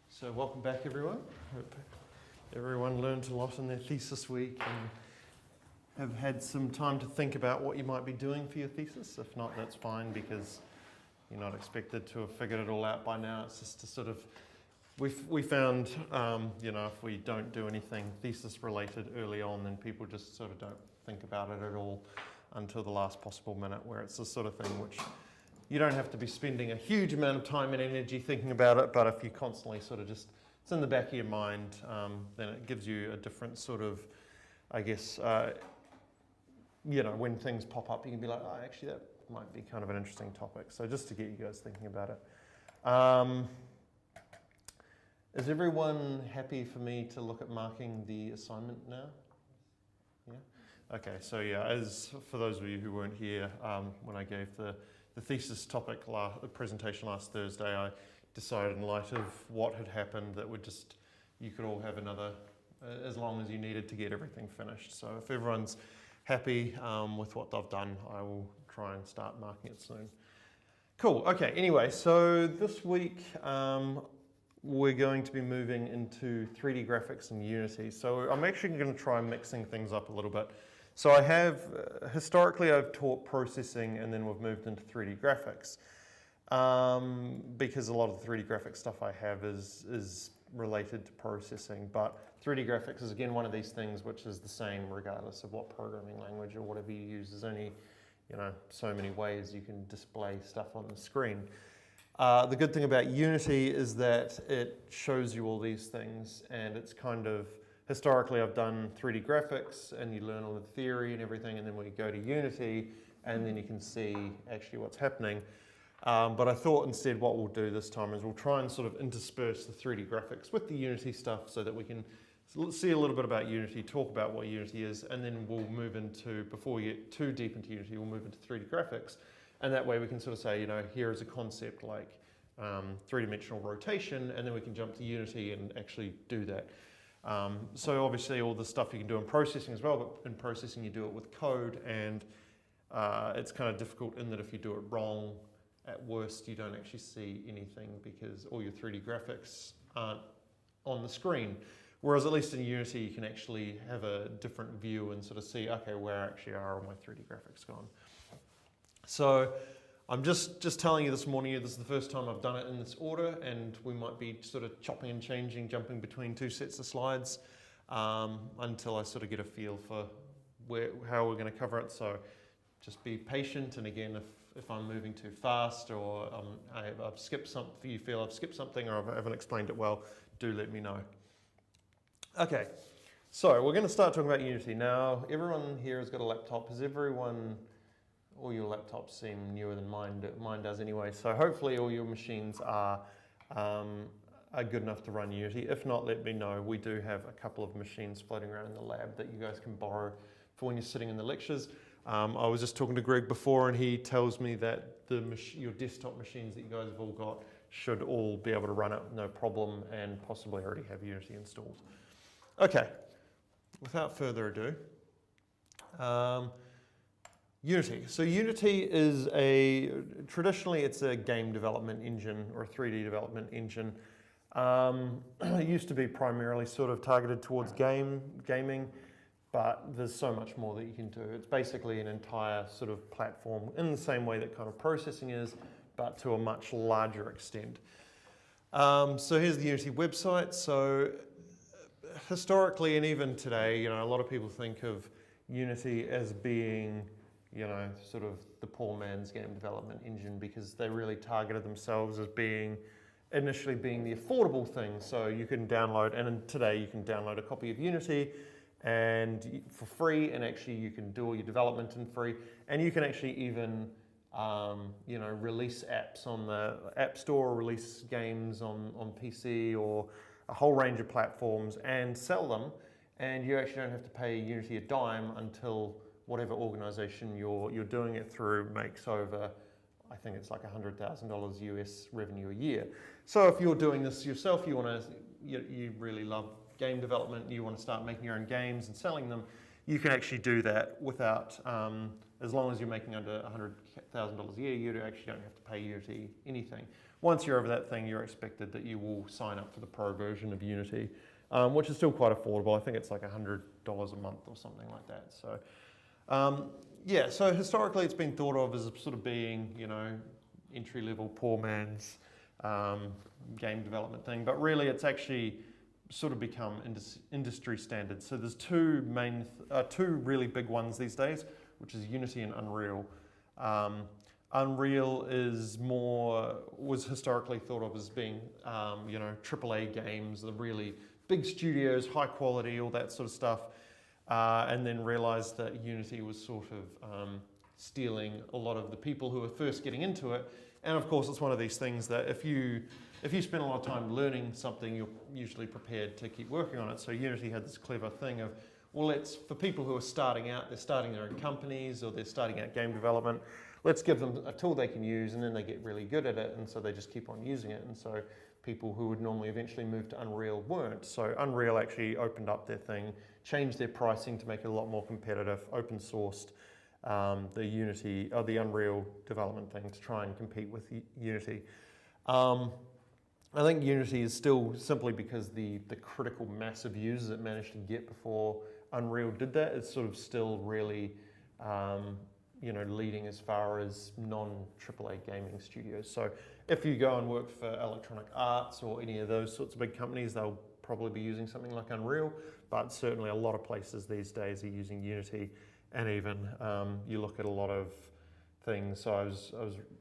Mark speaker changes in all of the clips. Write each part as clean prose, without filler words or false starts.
Speaker 1: So welcome back, everyone. Hope everyone learned a lot in their thesis week and have had some time to think about what you might be doing for your thesis. If not, that's fine, because you're not expected to have figured it all out by now. It's just to sort of, we found, if we don't do anything thesis related early on, then people just sort of don't think about it at all until the last possible minute, where it's the sort of thing which you don't have to be spending a huge amount of time and energy thinking about it, but if you constantly sort of just, it's in the back of your mind, then it gives you a different sort of, I guess, when things pop up, you can be like, oh, actually that might be kind of an interesting topic. So just to get you guys thinking about it. Is everyone happy for me to look at marking the assignment now? Yeah? Okay, so yeah, as for those of you who weren't here, when I gave the thesis topic presentation last Thursday, I decided in light of what had happened that you could all have another, as long as you needed to get everything finished. So if everyone's happy with what they've done, I will try and start marking it soon. Cool, okay, anyway, so this week we're going to be moving into 3D graphics and Unity. So I'm actually going to try mixing things up a little bit. So I have, historically I've taught processing and then we've moved into 3D graphics because a lot of the 3D graphics stuff I have is related to processing, but 3D graphics is again one of these things which is the same regardless of what programming language or whatever you use. There's only so many ways you can display stuff on the screen. The good thing about Unity is that it shows you all these things, and it's kind of, historically I've done 3D graphics and you learn all the theory and everything, and then we go to Unity and then you can see actually what's happening. But I thought instead what we'll do this time is we'll try and sort of intersperse the 3D graphics with the Unity stuff so that we can see a little bit about Unity, talk about what Unity is, and then we'll move into, before we get too deep into Unity, we'll move into 3D graphics. And that way we can sort of say, here is a concept like three-dimensional rotation, and then we can jump to Unity and actually do that. So obviously all the stuff you can do in processing as well, but in processing you do it with code, and it's kind of difficult in that if you do it wrong, at worst you don't actually see anything because all your 3D graphics aren't on the screen. Whereas at least in Unity you can actually have a different view and sort of see, okay, where actually are all my 3D graphics gone. So I'm just telling you this morning, this is the first time I've done it in this order, and we might be sort of chopping and changing, jumping between two sets of slides until I sort of get a feel for how we're going to cover it. So just be patient, and again, if I'm moving too fast or I've skipped something, if you feel I've skipped something or I haven't explained it well, do let me know. Okay, so we're going to start talking about Unity. Now, everyone here has got a laptop. All your laptops seem newer than mine does anyway, so hopefully all your machines are good enough to run Unity. If not, let me know. We do have a couple of machines floating around in the lab that you guys can borrow for when you're sitting in the lectures. I was just talking to Greg before, and he tells me that your desktop machines that you guys have all got should all be able to run it no problem, and possibly already have Unity installed. Okay, without further ado, Unity. So Unity is traditionally it's a game development engine or a 3D development engine. It used to be primarily sort of targeted towards gaming, but there's so much more that you can do. It's basically an entire sort of platform in the same way that kind of processing is, but to a much larger extent. So here's the Unity website. So historically and even today, a lot of people think of Unity as being sort of the poor man's game development engine because they really targeted themselves as initially being the affordable thing. So you can download, and today you can download a copy of Unity and for free, and actually you can do all your development in free, and you can actually even release apps on the App Store, release games on PC or a whole range of platforms and sell them, and you actually don't have to pay Unity a dime until whatever organization you're doing it through makes over, I think it's like $100,000 US revenue a year. So if you're doing this yourself, you really love game development, you want to start making your own games and selling them, you can actually do that without, as long as you're making under $100,000 a year, you actually don't have to pay Unity anything. Once you're over that thing, you're expected that you will sign up for the pro version of Unity, which is still quite affordable. I think it's like $100 a month or something like that. So yeah, so historically it's been thought of as sort of being, you know, entry-level poor man's game development thing, but really it's actually sort of become industry standard. So there's two really big ones these days, which is Unity and Unreal. Unreal was historically thought of as being, you know, AAA games, the really big studios, high quality, all that sort of stuff, and then realized that Unity was sort of stealing a lot of the people who were first getting into it. And of course, it's one of these things that if you spend a lot of time learning something, you're usually prepared to keep working on it. So Unity had this clever thing of, well, for people who are starting out, they're starting their own companies or they're starting out game development, let's give them a tool they can use, and then they get really good at it, and so they just keep on using it. And so people who would normally eventually move to Unreal weren't. So Unreal actually opened up their thing, changed their pricing to make it a lot more competitive, open sourced the Unreal development thing to try and compete with Unity. I think Unity is still, simply because the critical mass of users it managed to get before Unreal did that, it's sort of still really you know, leading as far as non-AAA gaming studios. So if you go and work for Electronic Arts or any of those sorts of big companies, they'll probably be using something like Unreal, but certainly a lot of places these days are using Unity. And even you look at a lot of things. So I was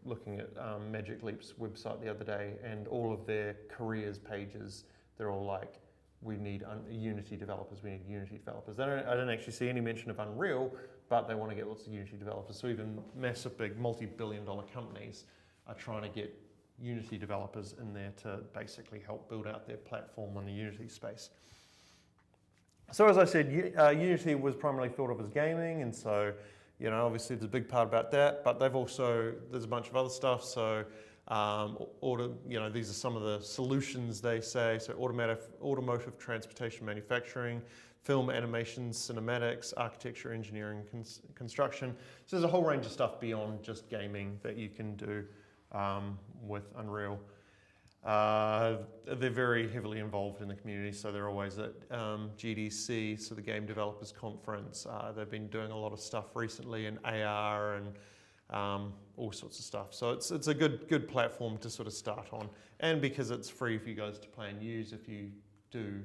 Speaker 1: looking at Magic Leap's website the other day, and all of their careers pages, they're all like, we need Unity developers, we need Unity developers. I don't actually see any mention of Unreal, but they want to get lots of Unity developers. So even massive, big, multi-billion-dollar companies are trying to get Unity developers in there to basically help build out their platform on the Unity space. So as I said, Unity was primarily thought of as gaming, and so, you know, obviously there's a big part about that, but there's a bunch of other stuff. So, you know, these are some of the solutions they say. So automotive transportation manufacturing, film, animation, cinematics, architecture, engineering, construction. So there's a whole range of stuff beyond just gaming that you can do with Unreal. They're very heavily involved in the community, so they're always at GDC, so the Game Developers Conference. They've been doing a lot of stuff recently in AR and all sorts of stuff. So it's a good platform to sort of start on. And because it's free for you guys to play and use, if you do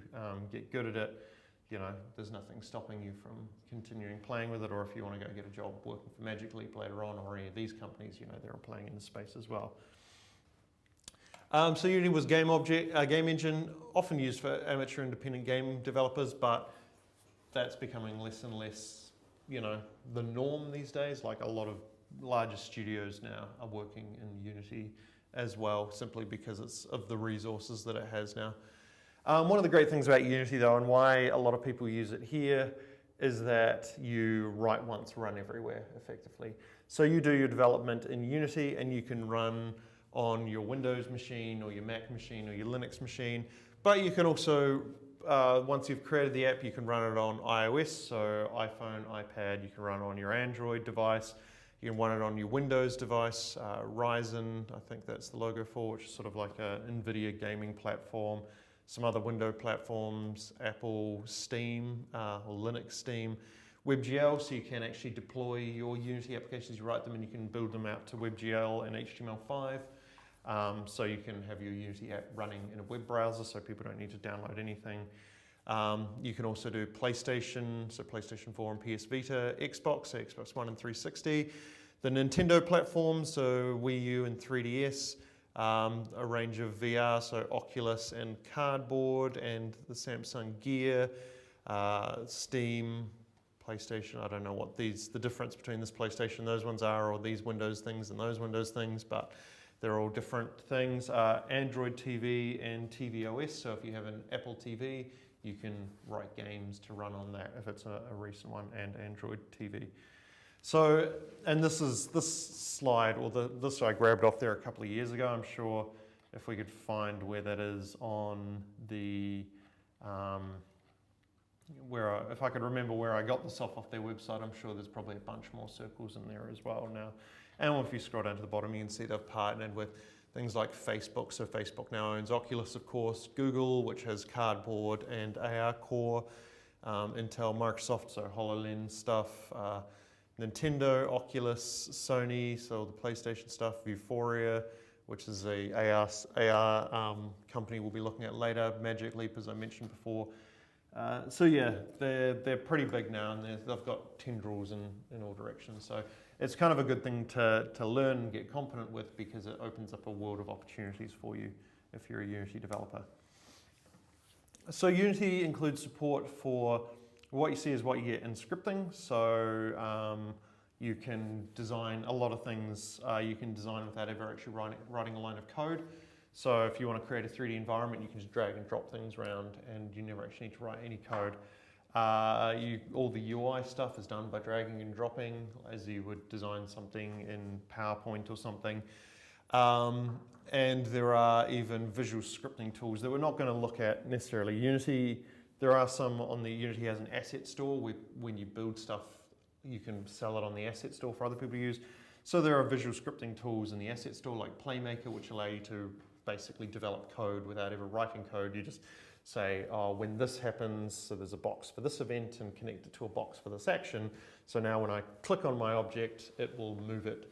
Speaker 1: get good at it, you know, there's nothing stopping you from continuing playing with it, or if you want to go get a job working for Magic Leap later on, or any of these companies, you know, they're playing in the space as well. So Unity was game engine, often used for amateur independent game developers, but that's becoming less and less, you know, the norm these days. Like a lot of larger studios now are working in Unity as well, simply because of the resources that it has now. One of the great things about Unity though, and why a lot of people use it here, is that you write once, run everywhere effectively. So you do your development in Unity and you can run on your Windows machine or your Mac machine or your Linux machine, but you can also, once you've created the app, you can run it on iOS, so iPhone, iPad, you can run it on your Android device, you can run it on your Windows device, Ryzen, I think that's the logo for, which is sort of like a NVIDIA gaming platform, some other Windows platforms, Apple, Steam, or Linux Steam, WebGL, so you can actually deploy your Unity applications, you write them and you can build them out to WebGL and HTML5. So you can have your Unity app running in a web browser, so people don't need to download anything. You can also do PlayStation, so PlayStation 4 and PS Vita, Xbox, so Xbox One and 360. The Nintendo platforms, so Wii U and 3DS, a range of VR, so Oculus and Cardboard, and the Samsung Gear, Steam, PlayStation. I don't know what the difference between this PlayStation, those ones are, or these Windows things and those Windows things, but they're all different things. Android TV and tvOS, so if you have an Apple TV, you can write games to run on that if it's a recent one, and Android TV. So, and this slide, or this I grabbed off there a couple of years ago. I'm sure if we could find where that is on the, if I could remember where I got this off their website, I'm sure there's probably a bunch more circles in there as well now. And if you scroll down to the bottom, you can see they've partnered with things like Facebook. So Facebook now owns Oculus, of course, Google, which has Cardboard and AR Core, Intel, Microsoft, so HoloLens stuff, Nintendo, Oculus, Sony, so the PlayStation stuff, Vuforia, which is a AR company we'll be looking at later, Magic Leap, as I mentioned before. So yeah, they're pretty big now, and they've got tendrils in all directions. So it's kind of a good thing to learn and get competent with, because it opens up a world of opportunities for you if you're a Unity developer. So Unity includes support for what you see is what you get in scripting. So you can design a lot of things. You can design without ever actually writing a line of code. So if you want to create a 3D environment, you can just drag and drop things around, and you never actually need to write any code. All the UI stuff is done by dragging and dropping, as you would design something in PowerPoint or something. And there are even visual scripting tools that we're not going to look at necessarily. Unity, there are some on the Unity has an asset store where when you build stuff, you can sell it on the asset store for other people to use. So there are visual scripting tools in the asset store like Playmaker, which allow you to basically develop code without ever writing code. You just say, oh, when this happens, so there's a box for this event and connect it to a box for this action. So now when I click on my object, it will move it,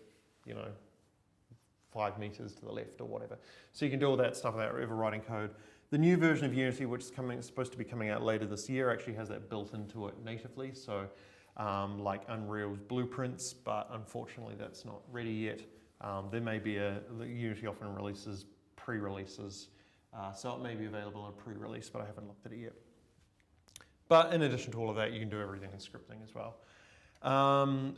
Speaker 1: 5 meters to the left or whatever. So you can do all that stuff without ever writing code. The new version of Unity, which is supposed to be coming out later this year, actually has that built into it natively. So like Unreal's blueprints, but unfortunately that's not ready yet. There may be Unity often releases pre-releases, so it may be available in a pre-release, but I haven't looked at it yet. But in addition to all of that, you can do everything in scripting as well.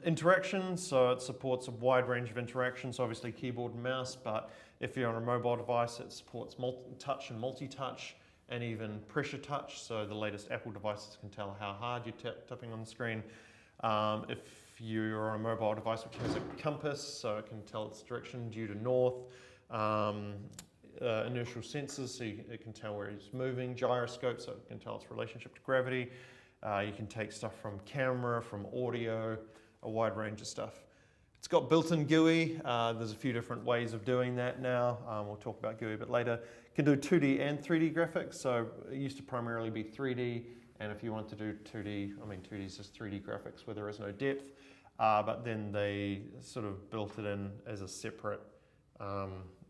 Speaker 1: Interaction, so it supports a wide range of interactions, obviously keyboard and mouse, but if you're on a mobile device, it supports touch and multi-touch, and even pressure touch, so the latest Apple devices can tell how hard you're tapping on the screen. If you're on a mobile device which has a compass, so it can tell its direction due to north, inertial sensors, so it can tell where it's moving, gyroscope, so it can tell its relationship to gravity. You can take stuff from camera, from audio, a wide range of stuff. It's got built-in GUI. There's a few different ways of doing that now. We'll talk about GUI a bit later. It can do 2D and 3D graphics, so it used to primarily be 3D, and if you want to do 2D, 2D is just 3D graphics where there is no depth, but then they sort of built it in as a separate,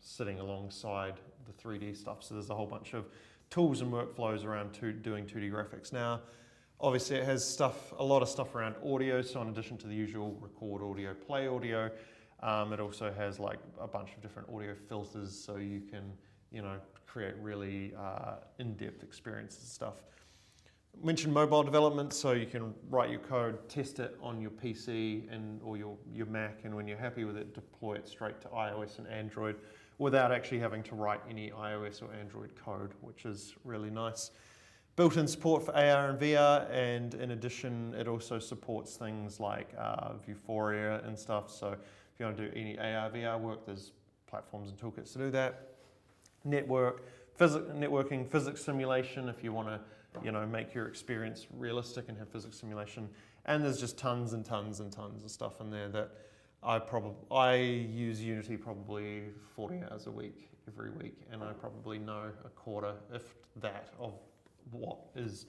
Speaker 1: sitting alongside the 3D stuff. So there's a whole bunch of tools and workflows around doing 2D graphics now. Obviously it has a lot of stuff around audio, so in addition to the usual record audio, play audio, it also has like a bunch of different audio filters, so you can, create really in-depth experiences and stuff. I mentioned mobile development, so you can write your code, test it on your PC or your Mac, and when you're happy with it, deploy it straight to iOS and Android without actually having to write any iOS or Android code, which is really nice. Built-in support for AR and VR, and in addition, it also supports things like Vuforia and stuff. So if you want to do any AR, VR work, there's platforms and toolkits to do that. Networking, physics simulation, if you want to, make your experience realistic and have physics simulation. And there's just tons and tons and tons of stuff in there that I use Unity probably 40 hours a week, every week, and I probably know a quarter, if that, of what is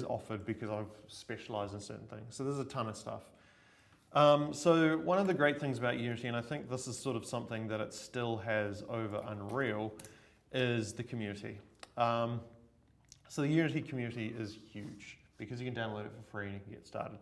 Speaker 1: offered because I've specialized in certain things. So there's a ton of stuff. So one of the great things about Unity, and I think this is sort of something that it still has over Unreal, is the community. So the Unity community is huge because you can download it for free and you can get started.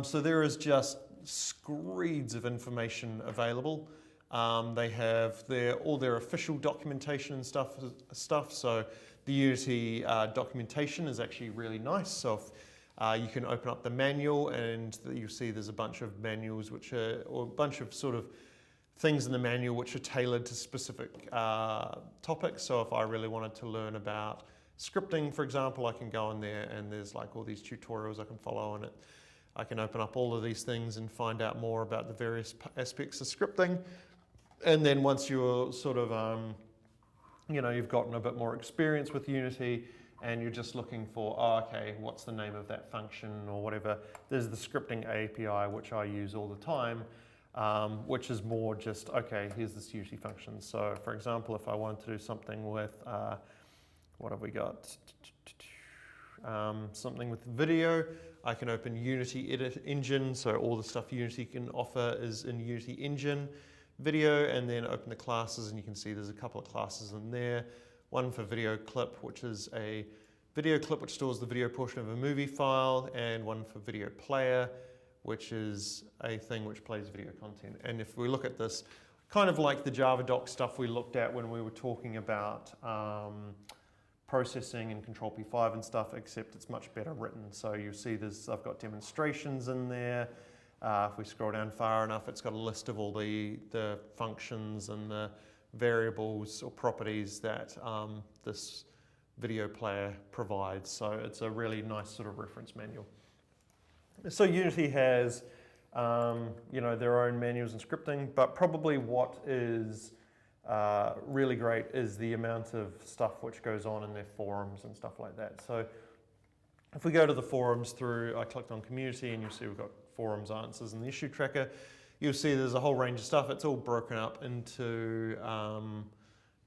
Speaker 1: So there is just screeds of information available. They have all their official documentation and stuff. So the Unity documentation is actually really nice. So if, you can open up the manual, and you'll see there's a bunch of manuals or a bunch of sort of things in the manual which are tailored to specific topics. So if I really wanted to learn about scripting, for example, I can go in there and there's like all these tutorials I can follow on it. I can open up all of these things and find out more about the various aspects of scripting. And then once you're sort of, you've gotten a bit more experience with Unity and you're just looking for, okay, what's the name of that function or whatever. There's the scripting API, which I use all the time. which is more just, okay, here's this Unity function. So for example, if I wanted to do something with, what have we got? Something with video, I can open Unity Edit Engine, so all the stuff Unity can offer is in Unity Engine video, and then open the classes, and you can see there's a couple of classes in there. One for video clip, which is a video clip which stores the video portion of a movie file, and one for video player, which is a thing which plays video content. And if we look at this, kind of like the Java doc stuff we looked at when we were talking about processing and Control P5 and stuff, except it's much better written. So you'll see I've got demonstrations in there. If we scroll down far enough, it's got a list of all the functions and the variables or properties that this video player provides. So it's a really nice sort of reference manual. So Unity has their own manuals and scripting, but probably what is really great is the amount of stuff which goes on in their forums and stuff like that. So if we go to the forums I clicked on community, and you'll see we've got forums answers and the issue tracker. You'll see there's a whole range of stuff. It's all broken up into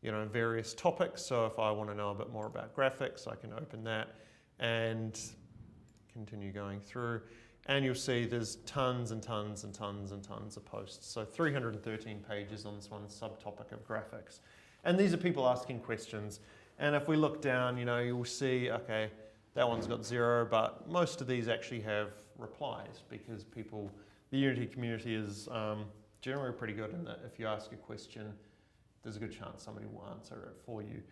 Speaker 1: various topics. So if I want to know a bit more about graphics, I can open that and continue going through. And you'll see there's tons and tons and tons and tons of posts. So 313 pages on this one subtopic of graphics. And these are people asking questions. And if we look down, you'll see, okay, that one's got 0, but most of these actually have replies, because the Unity community is generally pretty good in that if you ask a question, there's a good chance somebody will answer it for you.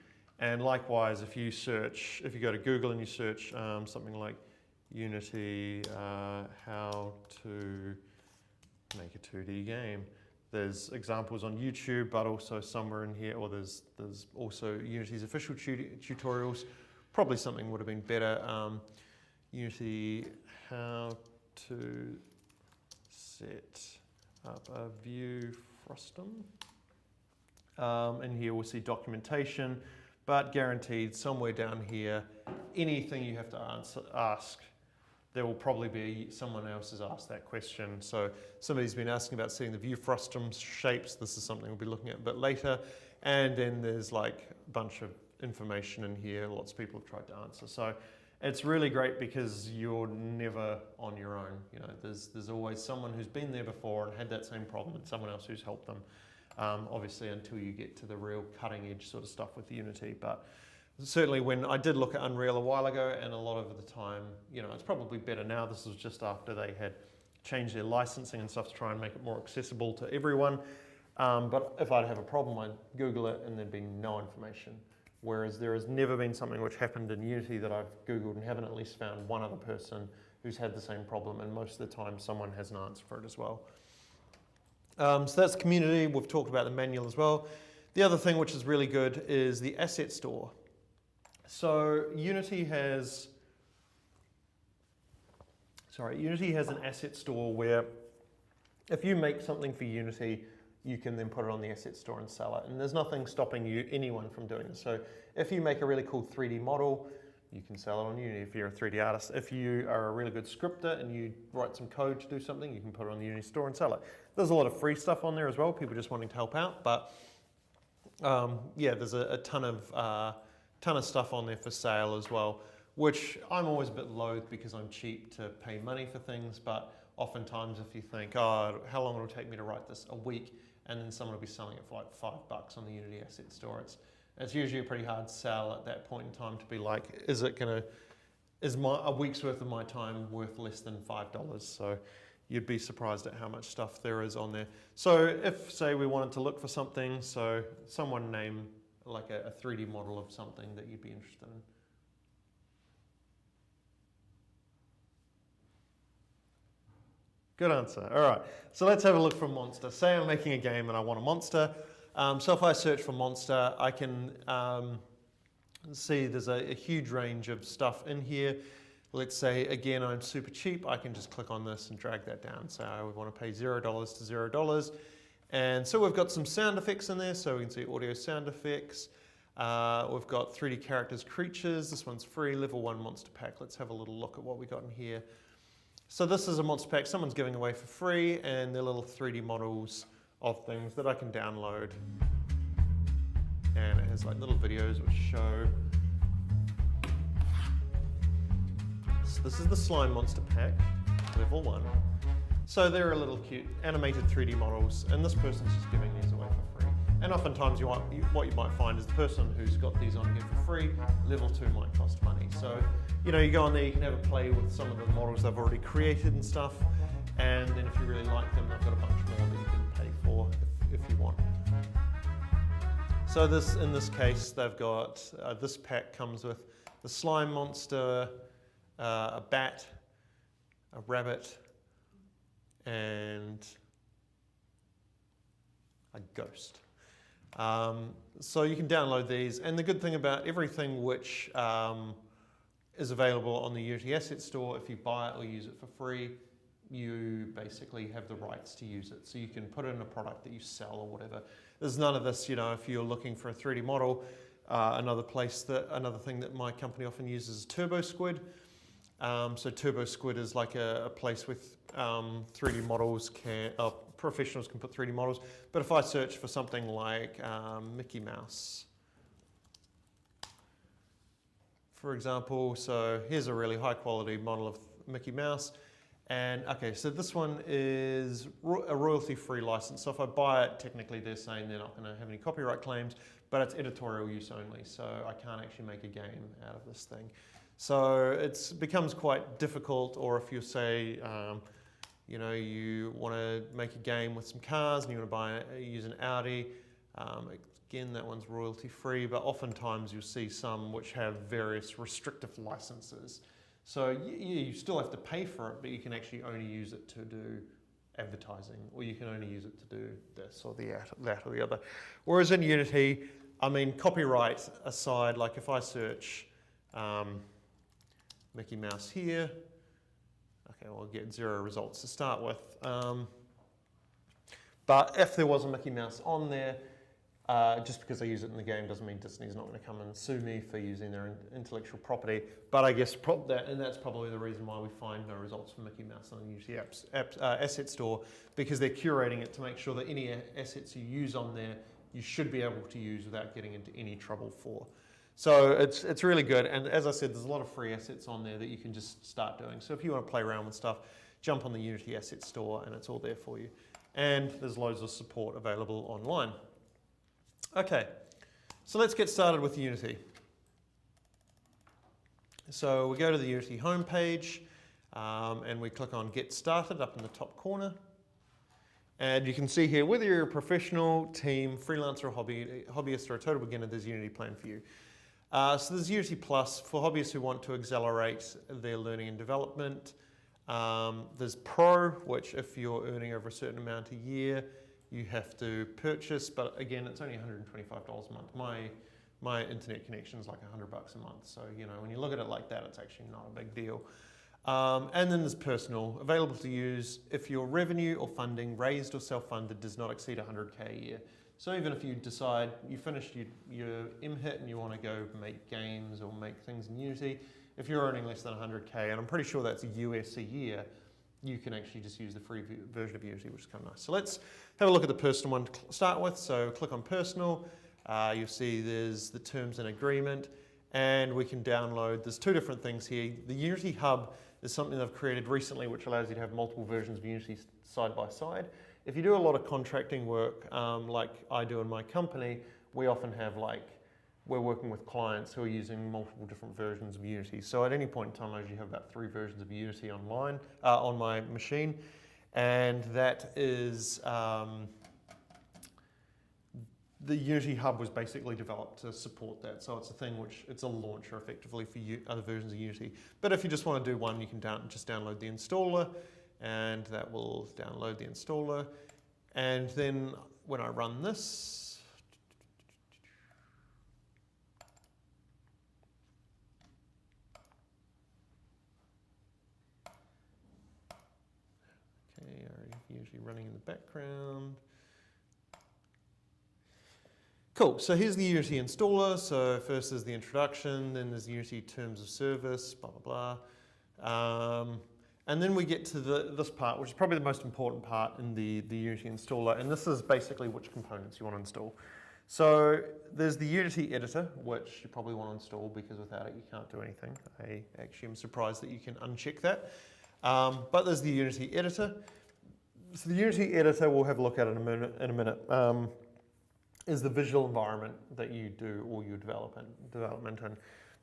Speaker 1: And likewise, if you go to Google and you search something like Unity, how to make a 2D game. There's examples on YouTube, but also somewhere in here, or there's also Unity's official tutorials. Probably something would have been better. Unity, how to set up a view frustum. And here we'll see documentation, but guaranteed somewhere down here, anything you have to ask, there will probably be someone else has asked that question. So somebody's been asking about setting the view frustum shapes. This is something we'll be looking at a bit later. And then there's like a bunch of information in here. Lots of people have tried to answer. So it's really great because you're never on your own. There's always someone who's been there before and had that same problem, and someone else who's helped them. Obviously, until you get to the real cutting edge sort of stuff with Unity. But certainly when I did look at Unreal a while ago, and a lot of the time, it's probably better now. This was just after they had changed their licensing and stuff to try and make it more accessible to everyone. But if I'd have a problem, I'd Google it and there'd be no information. Whereas there has never been something which happened in Unity that I've Googled and haven't at least found one other person who's had the same problem, and most of the time someone has an answer for it as well. So that's community. We've talked about the manual as well. The other thing which is really good is the asset store. So Unity has an asset store where if you make something for Unity, you can then put it on the asset store and sell it. And there's nothing stopping anyone from doing this. So if you make a really cool 3D model, you can sell it on Unity if you're a 3D artist. If you are a really good scripter and you write some code to do something, you can put it on the Unity store and sell it. There's a lot of free stuff on there as well, people just wanting to help out. But there's a ton of stuff on there for sale as well, which I'm always a bit loath because I'm cheap to pay money for things. But oftentimes if you think, how long will it take me to write this? A week. And then someone will be selling it for like $5 on the Unity asset store. It's usually a pretty hard sell at that point in time to be like, is a week's worth of my time worth less than $5? So you'd be surprised at how much stuff there is on there. So if, say, we wanted to look for something, so someone name like a 3D model of something that you'd be interested in. Good answer. All right, so let's have a look for a monster. Say I'm making a game and I want a monster. So if I search for monster, I can see there's a huge range of stuff in here. Let's say, again, I'm super cheap. I can just click on this and drag that down. So I would want to pay $0 to $0. And so we've got some sound effects in there. So we can see audio sound effects. We've got 3D characters, creatures. This one's free, level 1 monster pack. Let's have a little look at what we got in here. So this is a monster pack someone's giving away for free, and they're little 3D models of things that I can download. And it has like little videos which show. So this is the slime monster pack, level 1. So they're a little cute animated 3D models, and this person's just giving these away for free. And oftentimes what you might find is the person who's got these on here for free, level 2 might cost money. So, you know, you go on there, you can have a play with some of the models they've already created and stuff, and then if you really like them, they've got a bunch more that you can pay for if you want. So in this case, they've got, this pack comes with the slime monster, a bat, a rabbit, and a ghost. So you can download these, and the good thing about everything which is available on the Unity Asset Store, if you buy it or use it for free, you basically have the rights to use it. So you can put it in a product that you sell or whatever. There's none of this, you know, if you're looking for a 3D model, another thing that my company often uses is Turbo Squid. So Turbo Squid is like a place with 3D models professionals can put 3D models. But if I search for something like Mickey Mouse, for example, so here's a really high quality model of Mickey Mouse. And okay, so this one is a royalty-free license. So if I buy it, technically they're saying they're not going to have any copyright claims, but it's editorial use only. So I can't actually make a game out of this thing. So it becomes quite difficult, or if you say, you know, you want to make a game with some cars and you want to use an Audi, again, that one's royalty free, but oftentimes you'll see some which have various restrictive licenses. So you still have to pay for it, but you can actually only use it to do advertising, or you can only use it to do this or that or the other. Whereas in Unity, I mean, copyright aside, like if I search Mickey Mouse here, okay, we'll get 0 results to start with. But if there was a Mickey Mouse on there, just because I use it in the game doesn't mean Disney's not going to come and sue me for using their intellectual property. But I guess that's probably the reason why we find no results for Mickey Mouse on the Unity Asset Store, because they're curating it to make sure that any assets you use on there, you should be able to use without getting into any trouble for. So it's really good, and as I said, there's a lot of free assets on there that you can just start doing. So if you want to play around with stuff, jump on the Unity Asset Store and it's all there for you. And there's loads of support available online. Okay, so let's get started with Unity. So we go to the Unity homepage and we click on Get Started up in the top corner. And you can see here, whether you're a professional, team, freelancer, or hobbyist, or a total beginner, there's Unity planned for you. So there's Unity Plus for hobbyists who want to accelerate their learning and development. There's Pro, which if you're earning over a certain amount a year, you have to purchase, but again, it's only $125 a month. My internet connection is like $100 a month. So, you know, when you look at it like that, it's actually not a big deal. And then there's Personal, available to use if your revenue or funding, raised or self-funded, does not exceed 100K a year. So even if you decide you finished your MHIT and you want to go make games or make things in Unity, if you're earning less than 100K, and I'm pretty sure that's US a year, you can actually just use the free version of Unity, which is kind of nice. So let's have a look at the personal one to start with. So click on Personal. You'll see there's the terms and agreement, and we can download. There's 2 different things here. The Unity Hub is something they've created recently, which allows you to have multiple versions of Unity side by side. If you do a lot of contracting work, like I do in my company, we often have we're working with clients who are using multiple different versions of Unity. So at any point in time, I usually have about 3 versions of Unity online on my machine. And that is, the Unity Hub was basically developed to support that. So it's a thing it's a launcher effectively for other versions of Unity. But if you just want to do one, you can just download the installer, and that will download the installer. And then when I run this, okay, usually running in the background. Cool, so here's the Unity installer. So first there's the introduction, then there's Unity terms of service, blah, blah, blah. And then we get to this part, which is probably the most important part in the Unity installer, and this is basically which components you want to install. So there's the Unity editor, which you probably want to install because without it you can't do anything. I actually am surprised that you can uncheck that. But there's the Unity editor. So the Unity editor we'll have a look at in a minute. Is the visual environment that you do all your development in.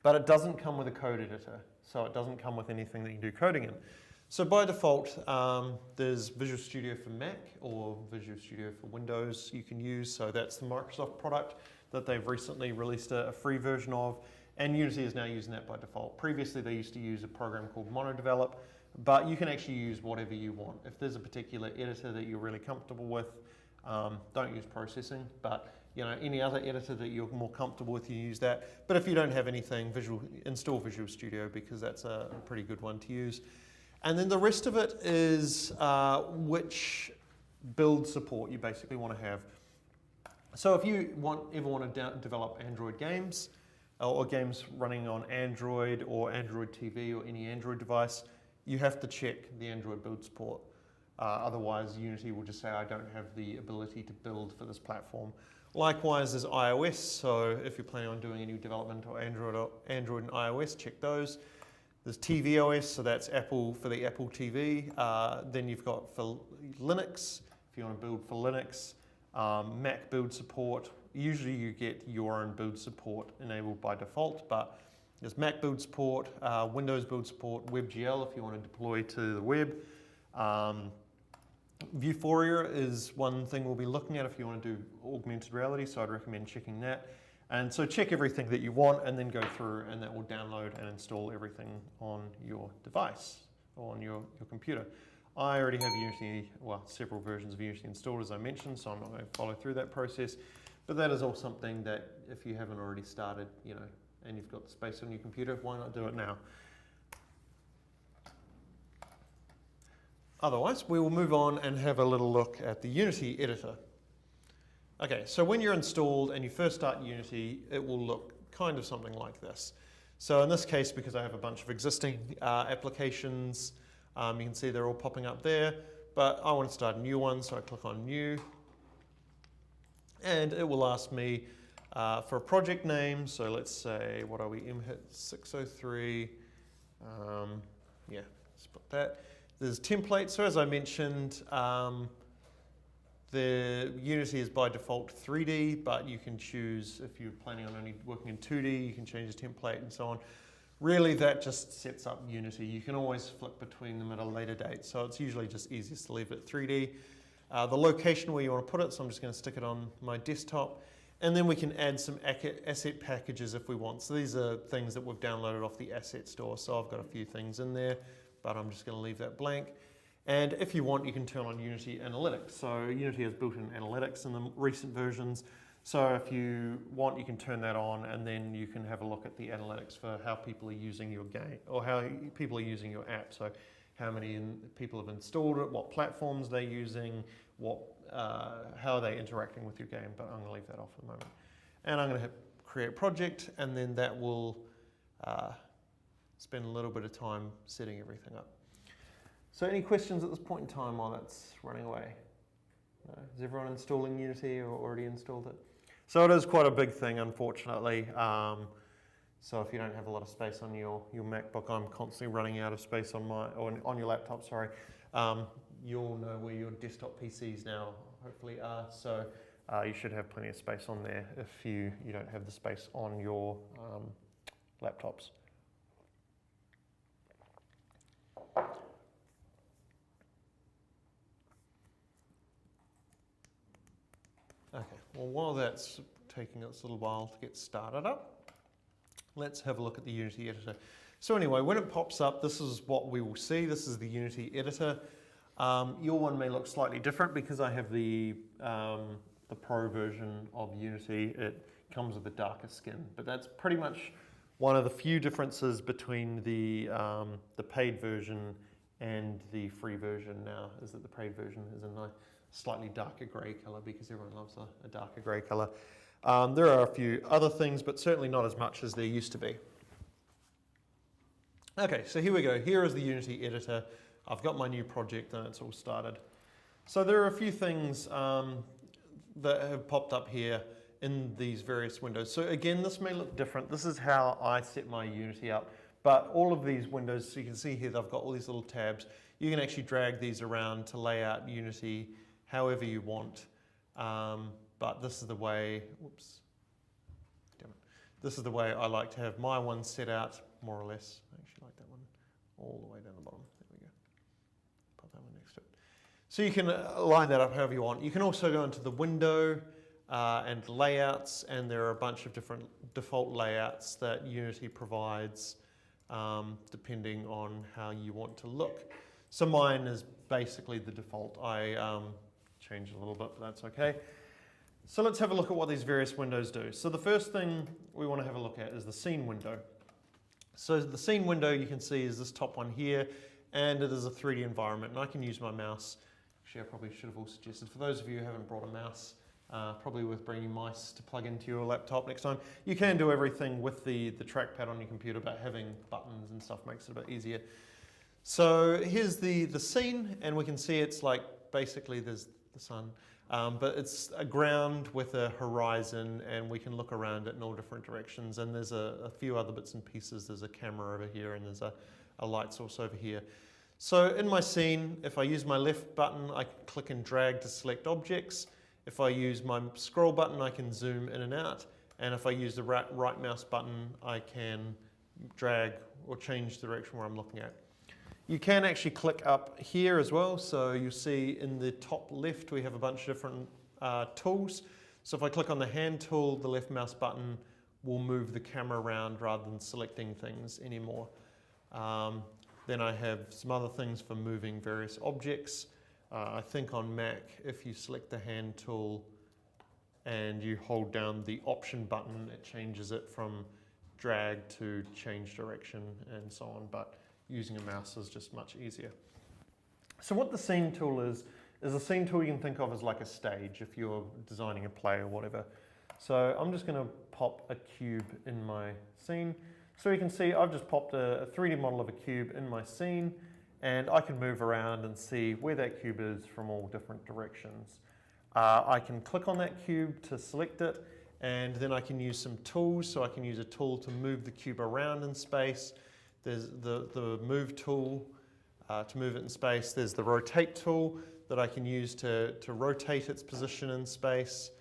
Speaker 1: But it doesn't come with a code editor, so it doesn't come with anything that you can do coding in. So by default, there's Visual Studio for Mac or Visual Studio for Windows you can use. So that's the Microsoft product that they've recently released a free version of, and Unity is now using that by default. Previously, they used to use a program called MonoDevelop, but you can actually use whatever you want. If there's a particular editor that you're really comfortable with, don't use processing, but any other editor that you're more comfortable with, you use that. But if you don't have anything, install Visual Studio because that's a pretty good one to use. And then the rest of it is which build support you basically want to have. So if you ever want to develop Android games or games running on Android or Android TV or any Android device, you have to check the Android build support. Otherwise, Unity will just say, I don't have the ability to build for this platform. Likewise, there's iOS, so if you're planning on doing any development or Android and iOS, check those. There's tvOS, so that's Apple for the Apple TV. Then you've got for Linux, if you want to build for Linux. Mac build support. Usually you get your own build support enabled by default, but there's Mac build support, Windows build support, WebGL if you want to deploy to the web. Vuforia is one thing we'll be looking at if you want to do augmented reality, so I'd recommend checking that. And so check everything that you want and then go through and that will download and install everything on your device or on your computer. I already have Unity, well, several versions of Unity installed as I mentioned, so I'm not going to follow through that process. But that is all something that if you haven't already started, and you've got the space on your computer, why not do it now? Otherwise, we will move on and have a little look at the Unity editor. Okay, so when you're installed and you first start Unity, it will look kind of something like this. So in this case, because I have a bunch of existing applications, you can see they're all popping up there, but I want to start a new one, so I click on New. And it will ask me for a project name, so let's say, what are we, MHIT 603, yeah, let's put that. There's templates, so as I mentioned, the Unity is by default 3D, but you can choose, if you're planning on only working in 2D, you can change the template and so on. Really, that just sets up Unity. You can always flip between them at a later date, so it's usually just easiest to leave it at 3D. The location where you want to put it, so I'm just going to stick it on my desktop. And then we can add some asset packages if we want. So these are things that we've downloaded off the asset store, so I've got a few things in there, but I'm just going to leave that blank. And if you want, you can turn on Unity Analytics. So Unity has built-in analytics in the recent versions. So if you want, you can turn that on and then you can have a look at the analytics for how people are using your game or how people are using your app. So how many people have installed it, what platforms they're using, how are they interacting with your game. But I'm going to leave that off for the moment. And I'm going to hit Create Project, and then that will spend a little bit of time setting everything up. So any questions at this point in time while that's running away? No? Is everyone installing Unity or already installed it? So it is quite a big thing, unfortunately. So if you don't have a lot of space on your MacBook, I'm constantly running out of space on on your laptop, sorry. You'll know where your desktop PCs now hopefully are. So you should have plenty of space on there if you don't have the space on your laptops. Okay, well while that's taking us a little while to get started up, let's have a look at the Unity editor. So anyway, when it pops up, this is what we will see. This is the Unity editor. Your one may look slightly different because I have the Pro version of Unity. It comes with a darker skin, but that's pretty much one of the few differences between the paid version and the free version now, is that the paid version is a nice, slightly darker grey colour because everyone loves a darker grey colour. There are a few other things, but certainly not as much as there used to be. Okay, so here we go. Here is the Unity editor. I've got my new project and it's all started. So there are a few things that have popped up here in these various windows. So again, this may look different. This is how I set my Unity up. But all of these windows, so you can see here, they've got all these little tabs. You can actually drag these around to lay out Unity however you want. But this is the way, whoops, damn it. This is the way I like to have my one set out, more or less. I actually like that one all the way down the bottom. There we go. Put that one next to it. So you can line that up however you want. You can also go into the window and layouts, and there are a bunch of different default layouts that Unity provides depending on how you want to look. So mine is basically the default. I changed a little bit, but that's okay. So let's have a look at what these various windows do. So the first thing we want to have a look at is the scene window. So the scene window you can see is this top one here, and it is a 3D environment, and I can use my mouse. Actually, I probably should have also suggested, for those of you who haven't brought a mouse, probably worth bringing mice to plug into your laptop next time. You can do everything with the trackpad on your computer, but having buttons and stuff makes it a bit easier. So here's the scene, and we can see it's like, basically there's the sun, but it's a ground with a horizon, and we can look around it in all different directions, and there's a few other bits and pieces. There's a camera over here, and there's a light source over here. So in my scene, if I use my left button, I can click and drag to select objects. If I use my scroll button, I can zoom in and out. And if I use the right mouse button, I can drag or change the direction where I'm looking at. You can actually click up here as well. So you see in the top left, we have a bunch of different tools. So if I click on the hand tool, the left mouse button will move the camera around rather than selecting things anymore. Then I have some other things for moving various objects. I think on Mac, if you select the hand tool and you hold down the option button, it changes it from drag to change direction and so on, but using a mouse is just much easier. So what the scene tool is a scene tool you can think of as like a stage if you're designing a play or whatever. So I'm just going to pop a cube in my scene. So you can see I've just popped a 3D model of a cube in my scene, and I can move around and see where that cube is from all different directions. I can click on that cube to select it, and then I can use some tools. So I can use a tool to move the cube around in space. There's the move tool to move it in space. There's the rotate tool that I can use to rotate its position in space.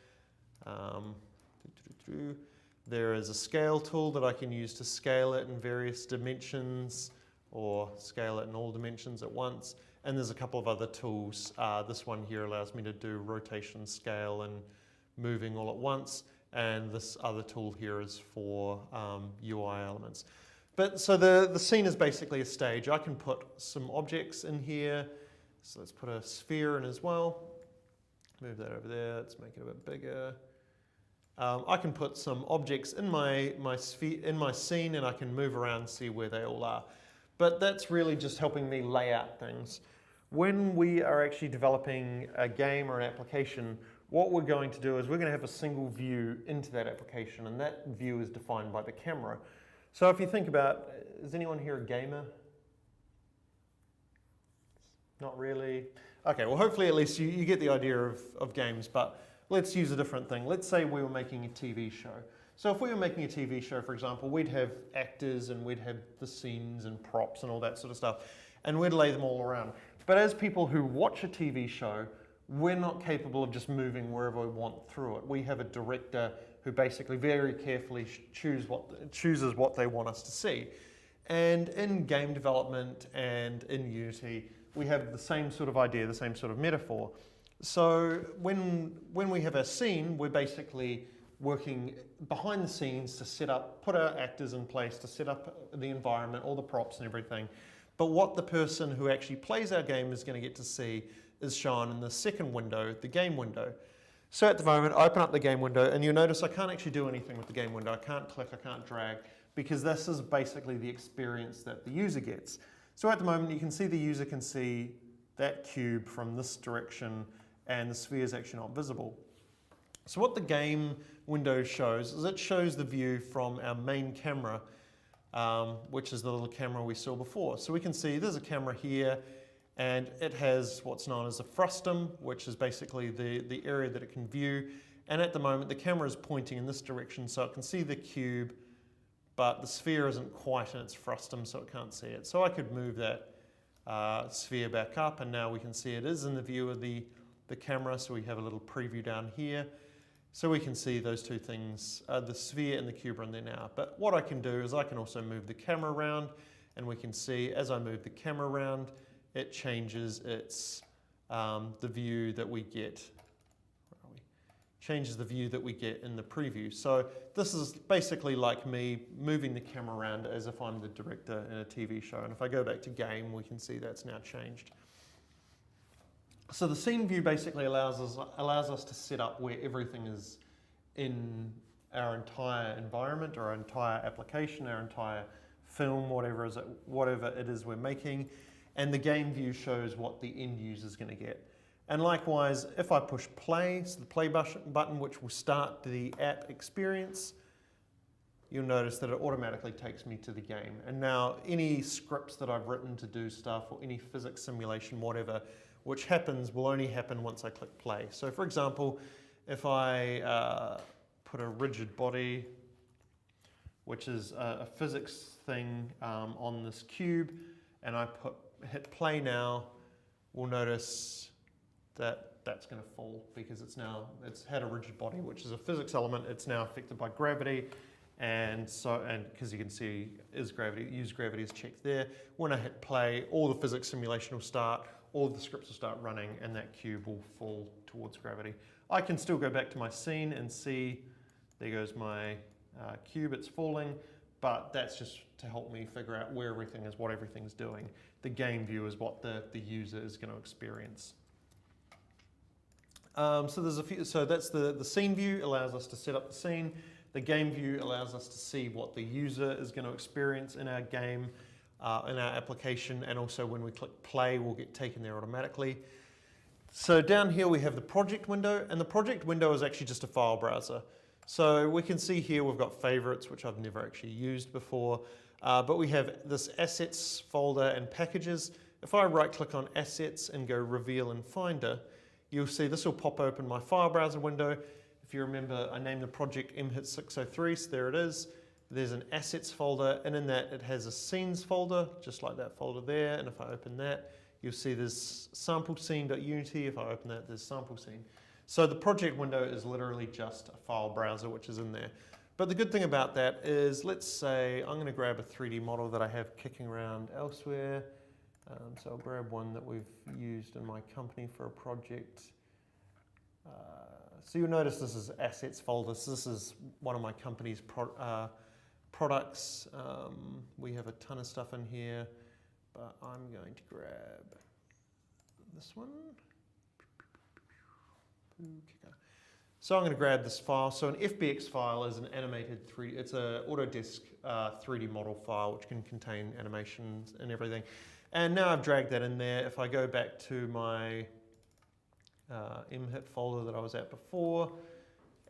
Speaker 1: There is a scale tool that I can use to scale it in various dimensions, or scale it in all dimensions at once. And there's a couple of other tools. This one here allows me to do rotation, scale, and moving all at once. And this other tool here is for UI elements. But so the scene is basically a stage. I can put some objects in here. So let's put a sphere in as well. Move that over there. Let's make it a bit bigger. I can put some objects in my sphere, in my scene, and I can move around and see where they all are. But that's really just helping me lay out things. When we are actually developing a game or an application, what we're going to do is we're going to have a single view into that application, and that view is defined by the camera. So if you think about, is anyone here a gamer? Not really. Okay, well hopefully at least you get the idea of games, but let's use a different thing. Let's say we were making a TV show. So if we were making a TV show, for example, we'd have actors and we'd have the scenes and props and all that sort of stuff, and we'd lay them all around. But as people who watch a TV show, we're not capable of just moving wherever we want through it. We have a director who basically very carefully chooses what they want us to see. And in game development and in Unity, we have the same sort of idea, the same sort of metaphor. So when we have a scene, we're basically working behind the scenes to set up, put our actors in place to set up the environment, all the props and everything. But what the person who actually plays our game is going to get to see is shown in the second window, the game window. So at the moment, I open up the game window, and you'll notice I can't actually do anything with the game window. I can't click, I can't drag, because this is basically the experience that the user gets. So at the moment, you can see the user can see that cube from this direction, and the sphere is actually not visible. So what the game window shows is it shows the view from our main camera, which is the little camera we saw before. So we can see there's a camera here, and it has what's known as a frustum, which is basically the area that it can view. And at the moment, the camera is pointing in this direction, so it can see the cube, but the sphere isn't quite in its frustum, so it can't see it. So I could move that sphere back up, and now we can see it is in the view of the camera, so we have a little preview down here. So we can see those two things, the sphere and the cube are in there now. But what I can do is I can also move the camera around, and we can see as I move the camera around, it changes its the view that we get. Changes the view that we get in the preview. So this is basically like me moving the camera around as if I'm the director in a TV show. And if I go back to game, we can see that's now changed. So the scene view basically allows us to set up where everything is in our entire environment, or our entire application, our entire film, whatever it is we're making. And the game view shows what the end user is going to get. And likewise, if I push play, so the play button, which will start the app experience, you'll notice that it automatically takes me to the game. And now any scripts that I've written to do stuff, or any physics simulation, whatever, which happens will only happen once I click play. So for example, if I put a rigid body, which is a physics thing on this cube, and I hit play now, we'll notice that that's going to fall because it's had a rigid body, which is a physics element. It's now affected by gravity, and because you can see use gravity is checked there. When I hit play, all the physics simulation will start, all the scripts will start running, and that cube will fall towards gravity. I can still go back to my scene and see, there goes my cube, it's falling, but that's just to help me figure out where everything is, what everything's doing. The game view is what the user is going to experience. So there's a few. So that's the scene view, allows us to set up the scene. The game view allows us to see what the user is going to experience in our game, in our application, and also when we click play, we'll get taken there automatically. So down here we have the project window, and the project window is actually just a file browser. So we can see here we've got favorites, which I've never actually used before, but we have this assets folder and packages. If I right click on assets and go reveal in Finder, you'll see this will pop open my file browser window. If you remember, I named the project MHIT 603, so there it is. There's an assets folder, and in that it has a scenes folder, just like that folder there. And if I open that, you'll see there's sample scene.unity. If I open that, there's sample scene. So the project window is literally just a file browser, which is in there. But the good thing about that is, let's say I'm going to grab a 3D model that I have kicking around elsewhere. So I'll grab one that we've used in my company for a project. So you'll notice this is assets folder. So this is one of my company's products. We have a ton of stuff in here, but I'm going to grab this one. So I'm going to grab this file. So an FBX file is an animated 3D, it's an Autodesk 3D model file which can contain animations and everything. And now I've dragged that in there. If I go back to my MHIT folder that I was at before,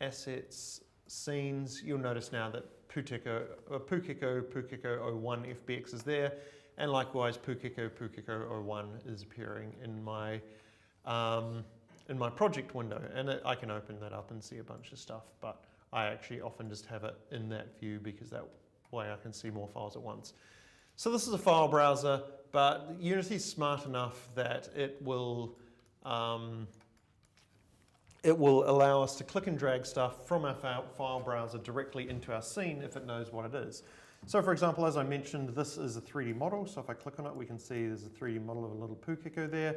Speaker 1: assets, scenes, you'll notice now that Pukeko 01 FBX is there, and likewise Pukeko 01 is appearing in my project window, and I can open that up and see a bunch of stuff, but I actually often just have it in that view because that way I can see more files at once. So this is a file browser, but Unity is smart enough that it will allow us to click and drag stuff from our file browser directly into our scene if it knows what it is. So for example, as I mentioned, this is a 3D model. So if I click on it, we can see there's a 3D model of a little Pukeko there.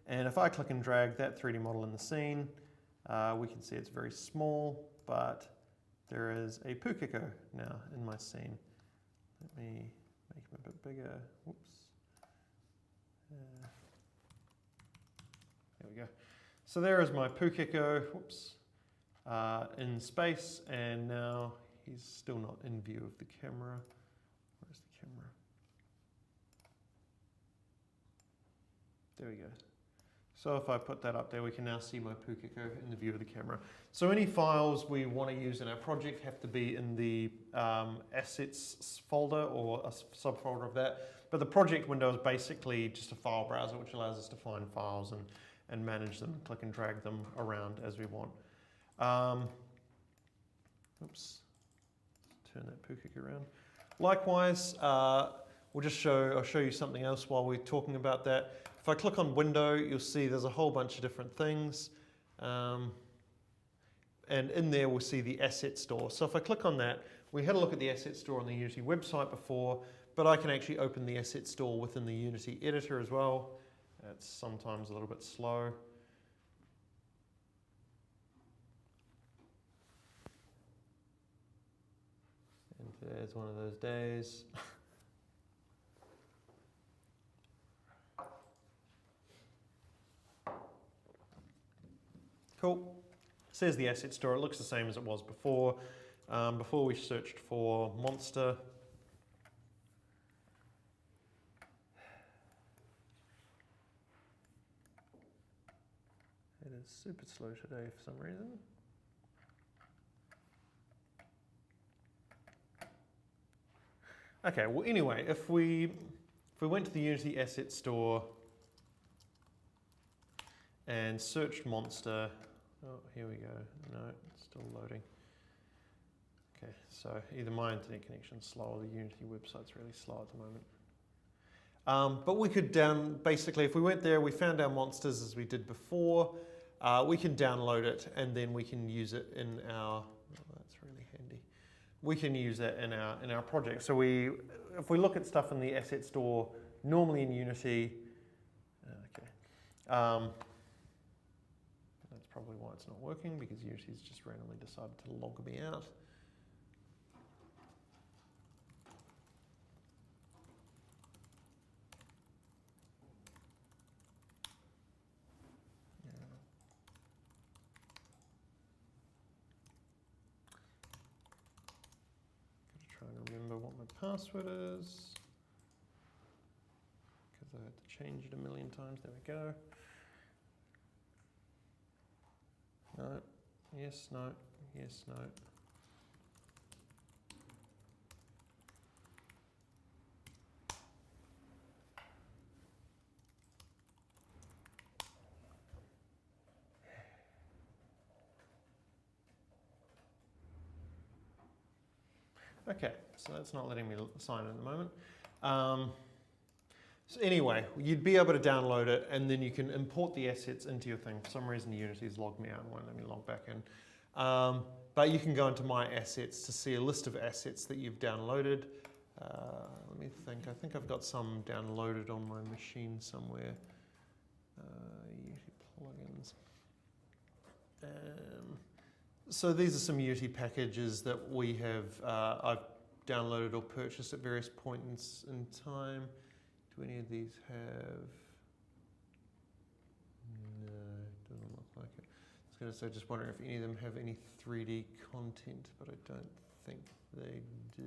Speaker 1: And if I click and drag that 3D model in the scene, we can see it's very small, but there is a Pukeko now in my scene. Let me make him a bit bigger. Whoops. There we go. So there is my Pukeko, whoops, in space, and now he's still not in view of the camera. Where's the camera? There we go. So if I put that up there, we can now see my Pukeko in the view of the camera. So any files we want to use in our project have to be in the assets folder or a subfolder of that. But the project window is basically just a file browser which allows us to find files and manage them, click and drag them around as we want. Oops, turn that Pukeko around. Likewise, I'll show you something else while we're talking about that. If I click on window, you'll see there's a whole bunch of different things. And in there, we'll see the asset store. So if I click on that, we had a look at the asset store on the Unity website before, but I can actually open the asset store within the Unity editor as well. It's sometimes a little bit slow. And there's one of those days. Cool. Says the asset store. It looks the same as it was before. Before we searched for monster. It is super slow today for some reason. Okay, well anyway, if we went to the Unity asset store and searched monster, oh here we go, no, it's still loading. Okay, so either my internet connection's slow or the Unity website's really slow at the moment. But we could basically if we went there, we found our monsters as we did before, we can download it and then we can use it in our, oh, that's really handy. We can use that in our project. So if we look at stuff in the asset store, normally in Unity, okay, that's probably why it's not working because Unity's just randomly decided to log me out. Remember what my password is because I had to change it a million times. There we go. No, yes, no, yes, no. Okay, so that's not letting me sign in at the moment. So anyway, you'd be able to download it and then you can import the assets into your thing. For some reason Unity's logged me out and won't let me log back in. But you can go into My Assets to see a list of assets that you've downloaded. Let me think, I think I've got some downloaded on my machine somewhere. Unity plugins. So these are some Unity packages that we have, I've downloaded or purchased at various points in time. Do any of these have? No, doesn't look like it. I was going to say, just wondering if any of them have any 3D content, but I don't think they do.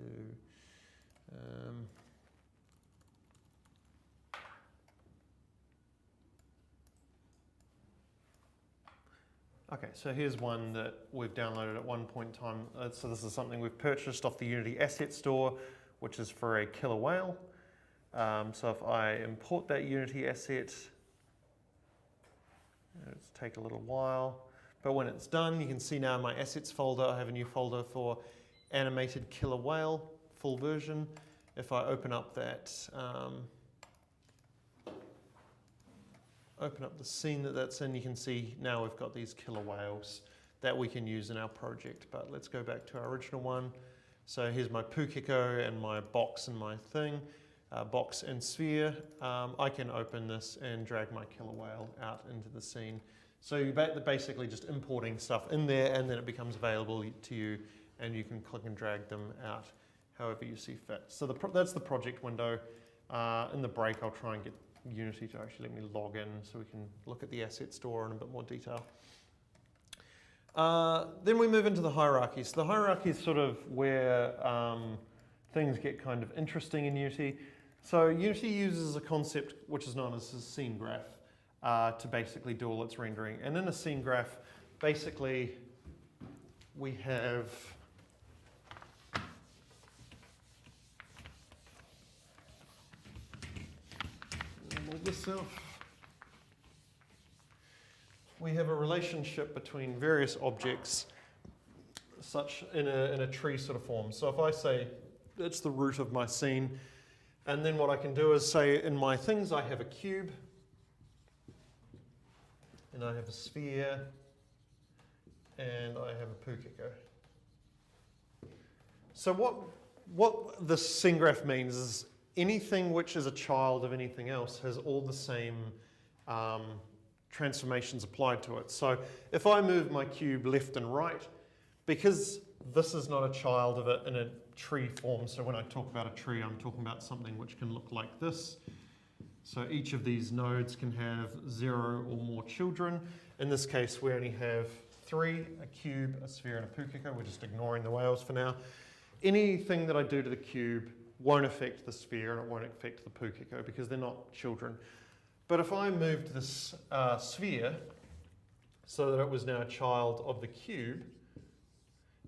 Speaker 1: Okay, so here's one that we've downloaded at one point in time. So this is something we've purchased off the Unity Asset Store, which is for a killer whale. So if I import that Unity asset, it'll take a little while, but when it's done, you can see now in my assets folder, I have a new folder for animated killer whale, full version. If I open up that, open up the scene that's in, you can see now we've got these killer whales that we can use in our project. But let's go back to our original one. So here's my Pukeko and my box and my thing, box and sphere. I can open this and drag my killer whale out into the scene. So you're basically just importing stuff in there and then it becomes available to you and you can click and drag them out however you see fit. So that's the project window. In the break, I'll try and get Unity to actually let me log in so we can look at the asset store in a bit more detail. Then we move into the hierarchy. So the hierarchy is sort of where things get kind of interesting in Unity. So Unity uses a concept which is known as a scene graph. to basically do all its rendering. And in a scene graph, basically we have move this out. We have a relationship between various objects such in a tree sort of form. So if I say it's the root of my scene, and then what I can do is say in my things I have a cube, and I have a sphere, and I have a pukeko. So what this scene graph means is anything which is a child of anything else has all the same transformations applied to it. So if I move my cube left and right, because this is not a child of it in a tree form, so when I talk about a tree, I'm talking about something which can look like this. So each of these nodes can have 0 or more children. In this case, we only have 3, a cube, a sphere, and a pukeko. We're just ignoring the whales for now. Anything that I do to the cube won't affect the sphere and it won't affect the pukeko because they're not children. But if I moved this sphere so that it was now a child of the cube,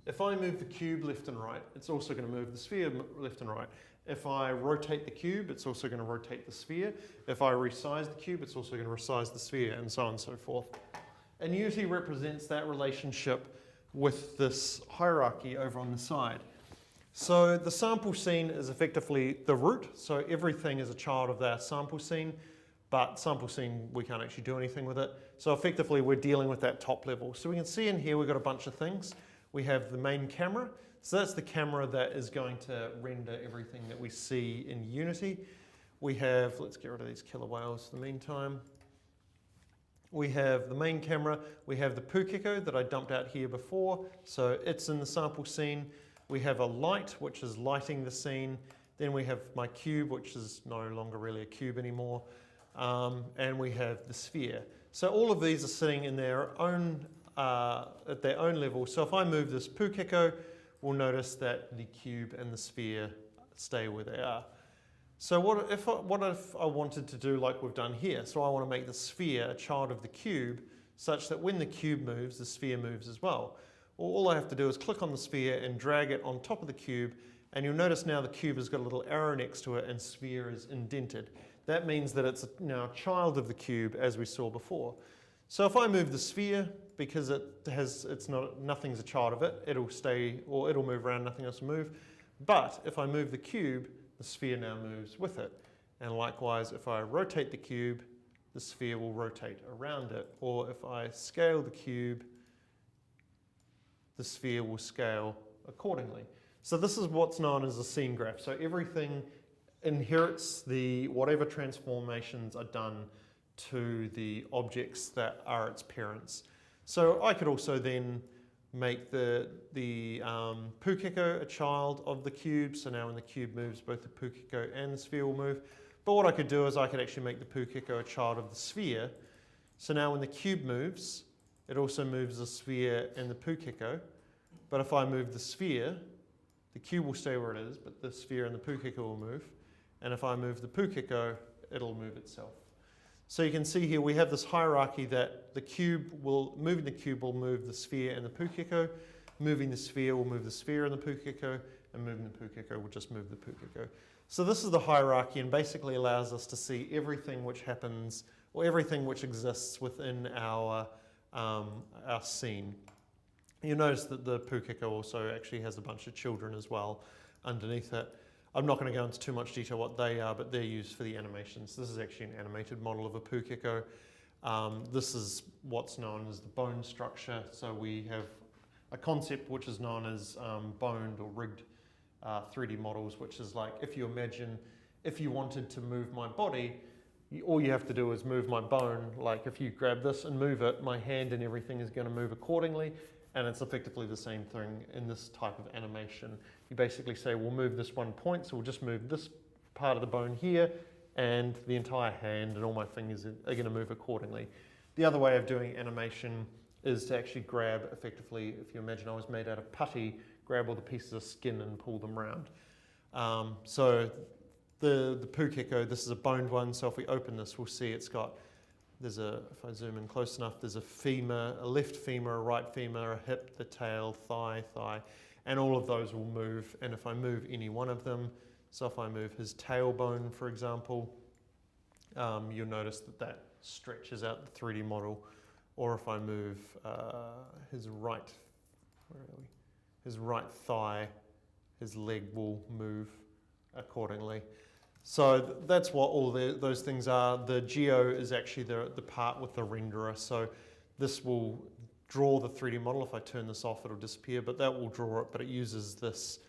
Speaker 1: if I move the cube left and right, it's also going to move the sphere left and right. If I rotate the cube, it's also going to rotate the sphere. If I resize the cube, it's also going to resize the sphere, and so on and so forth. And usually represents that relationship with this hierarchy over on the side. So the sample scene is effectively the root, so everything is a child of that sample scene, but sample scene, we can't actually do anything with it. So effectively, we're dealing with that top level. So we can see in here, we've got a bunch of things. We have the main camera. So that's the camera that is going to render everything that we see in Unity. We have, let's get rid of these killer whales for the meantime. We have the main camera. We have the pukeko that I dumped out here before. So it's in the sample scene. We have a light, which is lighting the scene. Then we have my cube, which is no longer really a cube anymore. And we have the sphere. So all of these are sitting in their own at their own level. So if I move this pukeko, we'll notice that the cube and the sphere stay where they are. So what if I wanted to do like we've done here? So I want to make the sphere a child of the cube such that when the cube moves, the sphere moves as well. Well, all I have to do is click on the sphere and drag it on top of the cube, and you'll notice now the cube has got a little arrow next to it and sphere is indented. That means that it's now a child of the cube as we saw before. So if I move the sphere, because nothing's a child of it, it'll stay, or it'll move around, nothing else will move. But if I move the cube, the sphere now moves with it. And likewise, if I rotate the cube, the sphere will rotate around it. Or if I scale the cube, the sphere will scale accordingly. So this is what's known as a scene graph. So everything inherits whatever transformations are done to the objects that are its parents. So I could also then make the pukeko a child of the cube. So now when the cube moves, both the pukeko and the sphere will move. But what I could do is I could actually make the pukeko a child of the sphere. So now when the cube moves, it also moves the sphere and the pukeko. But if I move the sphere, the cube will stay where it is, but the sphere and the pukeko will move. And if I move the pukeko, it'll move itself. So you can see here we have this hierarchy that moving the cube will move the sphere and the pukeko, moving the sphere will move the sphere and the pukeko, and moving the pukeko will just move the pukeko. So this is the hierarchy and basically allows us to see everything which happens, or everything which exists within our scene. You'll notice that the pukeko also actually has a bunch of children as well underneath it. I'm not going to go into too much detail what they are, but they're used for the animations. This is actually an animated model of a pukeko. This is what's known as the bone structure. So we have a concept which is known as boned or rigged 3D models, which is like if you imagine if you wanted to move my body, all you have to do is move my bone. Like if you grab this and move it, my hand and everything is going to move accordingly. And it's effectively the same thing in this type of animation. You basically say, we'll move this one point, so we'll just move this part of the bone here, and the entire hand and all my fingers are going to move accordingly. The other way of doing animation is to actually grab, effectively, if you imagine I was made out of putty, grab all the pieces of skin and pull them around. So the pukeko, this is a boned one, so if we open this, we'll see it's got if I zoom in close enough, there's a femur, a left femur, a right femur, a hip, the tail, thigh, and all of those will move. And if I move any one of them, so if I move his tailbone, for example, you'll notice that stretches out the 3D model. Or if I move his right thigh, his leg will move accordingly. So that's what all those things are. The geo is actually the part with the renderer. So this will draw the 3D model. If I turn this off, it'll disappear, but that will draw it. But it uses this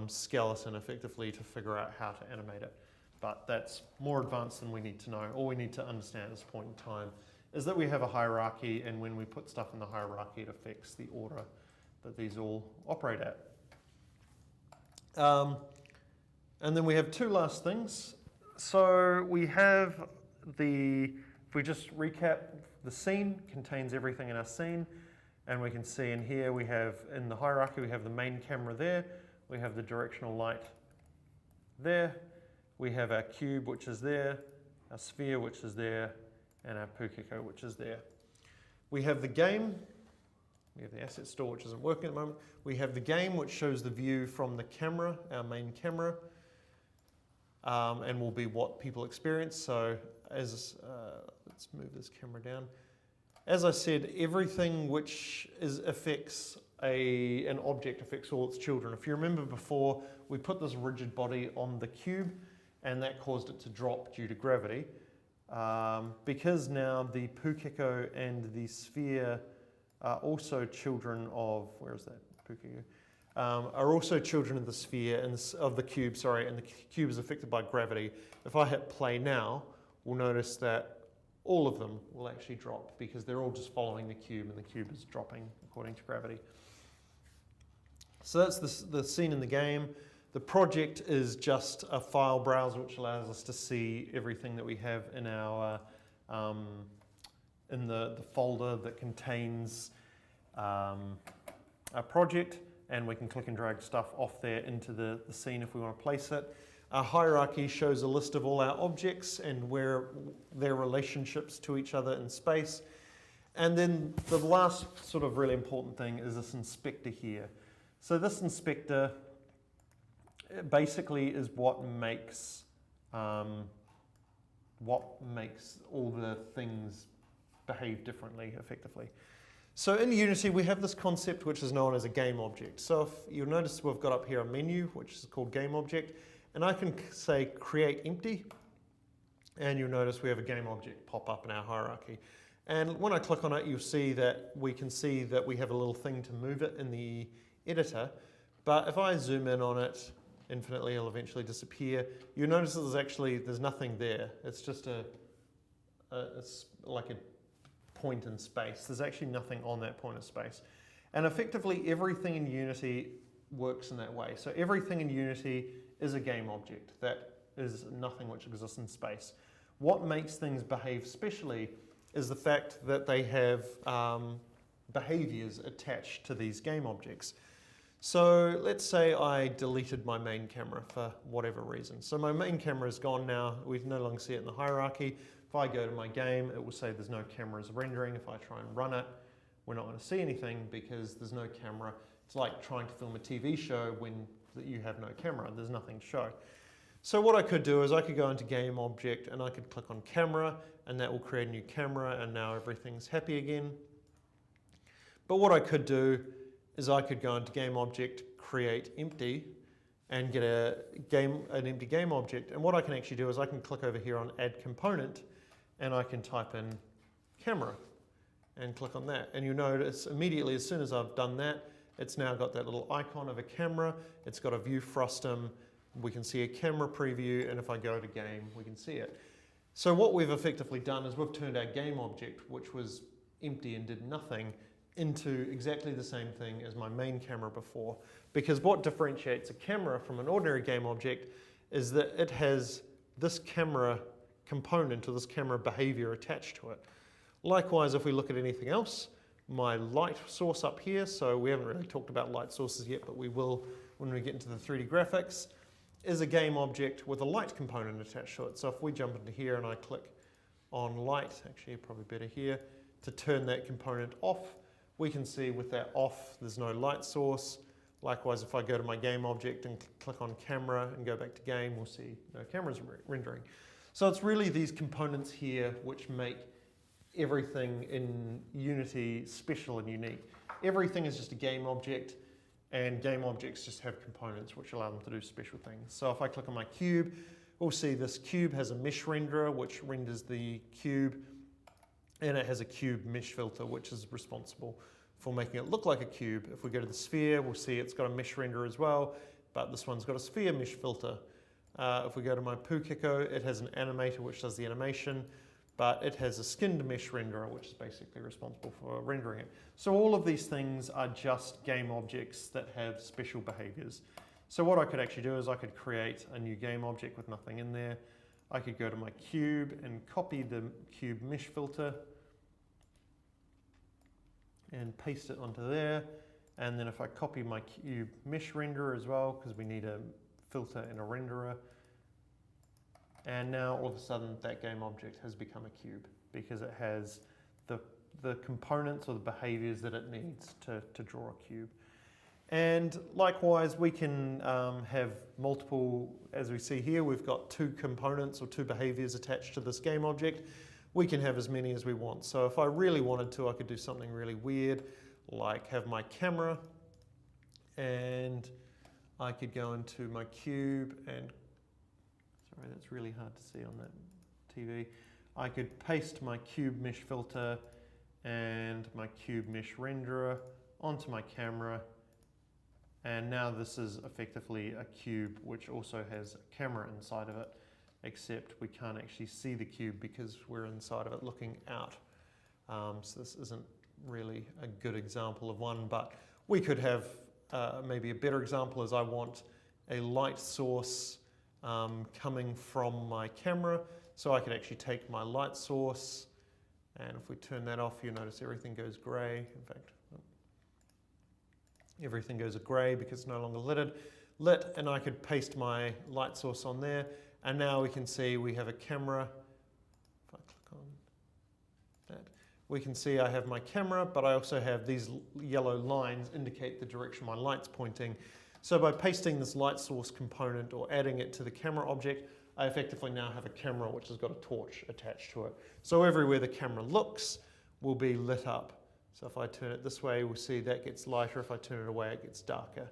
Speaker 1: skeleton effectively to figure out how to animate it. But that's more advanced than we need to know. All we need to understand at this point in time is that we have a hierarchy, and when we put stuff in the hierarchy, it affects the order that these all operate at. And then we have two last things. So we have if we just recap, the scene contains everything in our scene, and we can see in here we have, in the hierarchy, we have the main camera there, we have the directional light there, we have our cube, which is there, our sphere, which is there, and our Pukeko, which is there. We have the game, we have the asset store, which isn't working at the moment. We have the game, which shows the view from the camera, our main camera, and will be what people experience. So let's move this camera down. As I said, everything which affects an object affects all its children. If you remember before, we put this rigid body on the cube, and that caused it to drop due to gravity. Because now the Pukeko and the sphere are also children of, where is that Pukeko? Are also children of the sphere and of the cube, sorry, and the cube is affected by gravity. If I hit play now, we'll notice that all of them will actually drop because they're all just following the cube, and the cube is dropping according to gravity. So that's the scene in the game. The project is just a file browser which allows us to see everything that we have in our in the folder that contains our project, and we can click and drag stuff off there into the scene if we want to place it. Our hierarchy shows a list of all our objects and where their relationships to each other in space. And then the last sort of really important thing is this inspector here. So this inspector basically is what makes all the things behave differently, effectively. So in Unity, we have this concept which is known as a game object. So if you'll notice, we've got up here a menu, which is called game object, and I can say create empty, and you'll notice we have a game object pop up in our hierarchy. And when I click on it, you'll see that we can see that we have a little thing to move it in the editor. But if I zoom in on it infinitely, it'll eventually disappear. You'll notice that there's nothing there. It's just it's like a point in space. There's actually nothing on that point of space. And effectively, everything in Unity works in that way. So everything in Unity is a game object. That is nothing which exists in space. What makes things behave specially is the fact that they have behaviors attached to these game objects. So let's say I deleted my main camera for whatever reason. So my main camera is gone now. We no longer see it in the hierarchy. If I go to my game, it will say there's no cameras rendering. If I try and run it, we're not going to see anything because there's no camera. It's like trying to film a TV show when you have no camera. There's nothing to show. So what I could do is I could go into game object and I could click on camera, and that will create a new camera, and now everything's happy again. But what I could do is I could go into game object, create empty, and get an empty game object. And what I can actually do is I can click over here on add component, and I can type in camera and click on that. And you'll notice immediately as soon as I've done that, it's now got that little icon of a camera. It's got a view frustum. We can see a camera preview, and if I go to game, we can see it. So what we've effectively done is we've turned our game object, which was empty and did nothing, into exactly the same thing as my main camera before. Because what differentiates a camera from an ordinary game object is that it has this camera component or this camera behavior attached to it. Likewise, if we look at anything else, my light source up here, so we haven't really talked about light sources yet, but we will when we get into the 3D graphics, is a game object with a light component attached to it. So if we jump into here and I click on light, actually probably better here, to turn that component off. We can see with that off, there's no light source. Likewise, if I go to my game object and click on camera and go back to game, we'll see no cameras rendering. So it's really these components here which make everything in Unity special and unique. Everything is just a game object, and game objects just have components which allow them to do special things. So if I click on my cube, we'll see this cube has a mesh renderer which renders the cube, and it has a cube mesh filter which is responsible for making it look like a cube. If we go to the sphere, we'll see it's got a mesh renderer as well, but this one's got a sphere mesh filter. If we go to my Pukeko, it has an animator which does the animation, but it has a skinned mesh renderer which is basically responsible for rendering it. So all of these things are just game objects that have special behaviors. So what I could actually do is I could create a new game object with nothing in there. I could go to my cube and copy the cube mesh filter and paste it onto there. And then if I copy my cube mesh renderer as well, because we need a filter and a renderer, and now all of a sudden that game object has become a cube because it has the components or the behaviors that it needs to draw a cube. And likewise, we can have multiple, as we see here, we've got 2 components or 2 behaviors attached to this game object. We can have as many as we want. So if I really wanted to, I could do something really weird, like have my camera, and I could go into my cube and, sorry, that's really hard to see on that TV. I could paste my cube mesh filter and my cube mesh renderer onto my camera. And now this is effectively a cube which also has a camera inside of it, except we can't actually see the cube because we're inside of it looking out. So this isn't really a good example of one, but we could have maybe a better example is I want a light source coming from my camera. So I could actually take my light source, and if we turn that off, you notice everything goes grey. In fact, everything goes grey because it's no longer lit, and I could paste my light source on there, and now we can see we have a camera. If I click on that, we can see I have my camera, but I also have these yellow lines indicate the direction my light's pointing. So by pasting this light source component or adding it to the camera object, I effectively now have a camera which has got a torch attached to it. So everywhere the camera looks will be lit up. So if I turn it this way, we'll see that gets lighter. If I turn it away, it gets darker,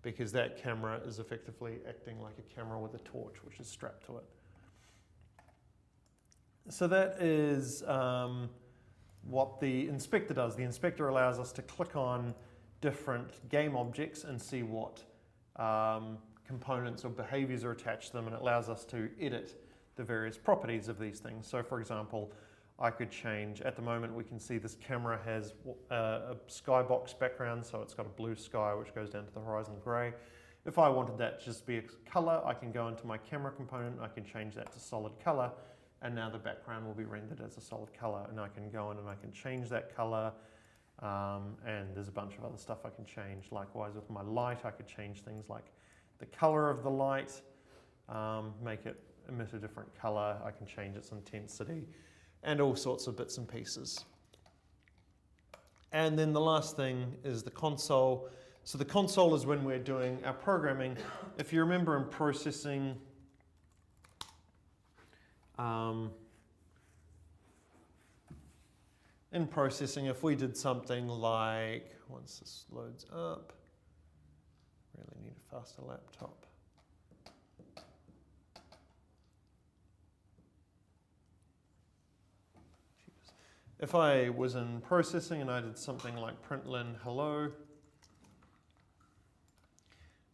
Speaker 1: because that camera is effectively acting like a camera with a torch which is strapped to it. So that is what the inspector does. The inspector allows us to click on different game objects and see what components or behaviors are attached to them, and it allows us to edit the various properties of these things. So for example, I could change, at the moment we can see this camera has a skybox background, so it's got a blue sky which goes down to the horizon grey. If I wanted that to just be a colour, I can go into my camera component, I can change that to solid colour, and now the background will be rendered as a solid colour, and I can go in and I can change that colour, and there's a bunch of other stuff I can change. Likewise with my light, I could change things like the colour of the light, make it emit a different colour, I can change its intensity, and all sorts of bits and pieces. And then the last thing is the console. So the console is when we're doing our programming. If you remember in processing, if we did something like, once this loads up, really need a faster laptop. If I was in processing and I did something like println hello,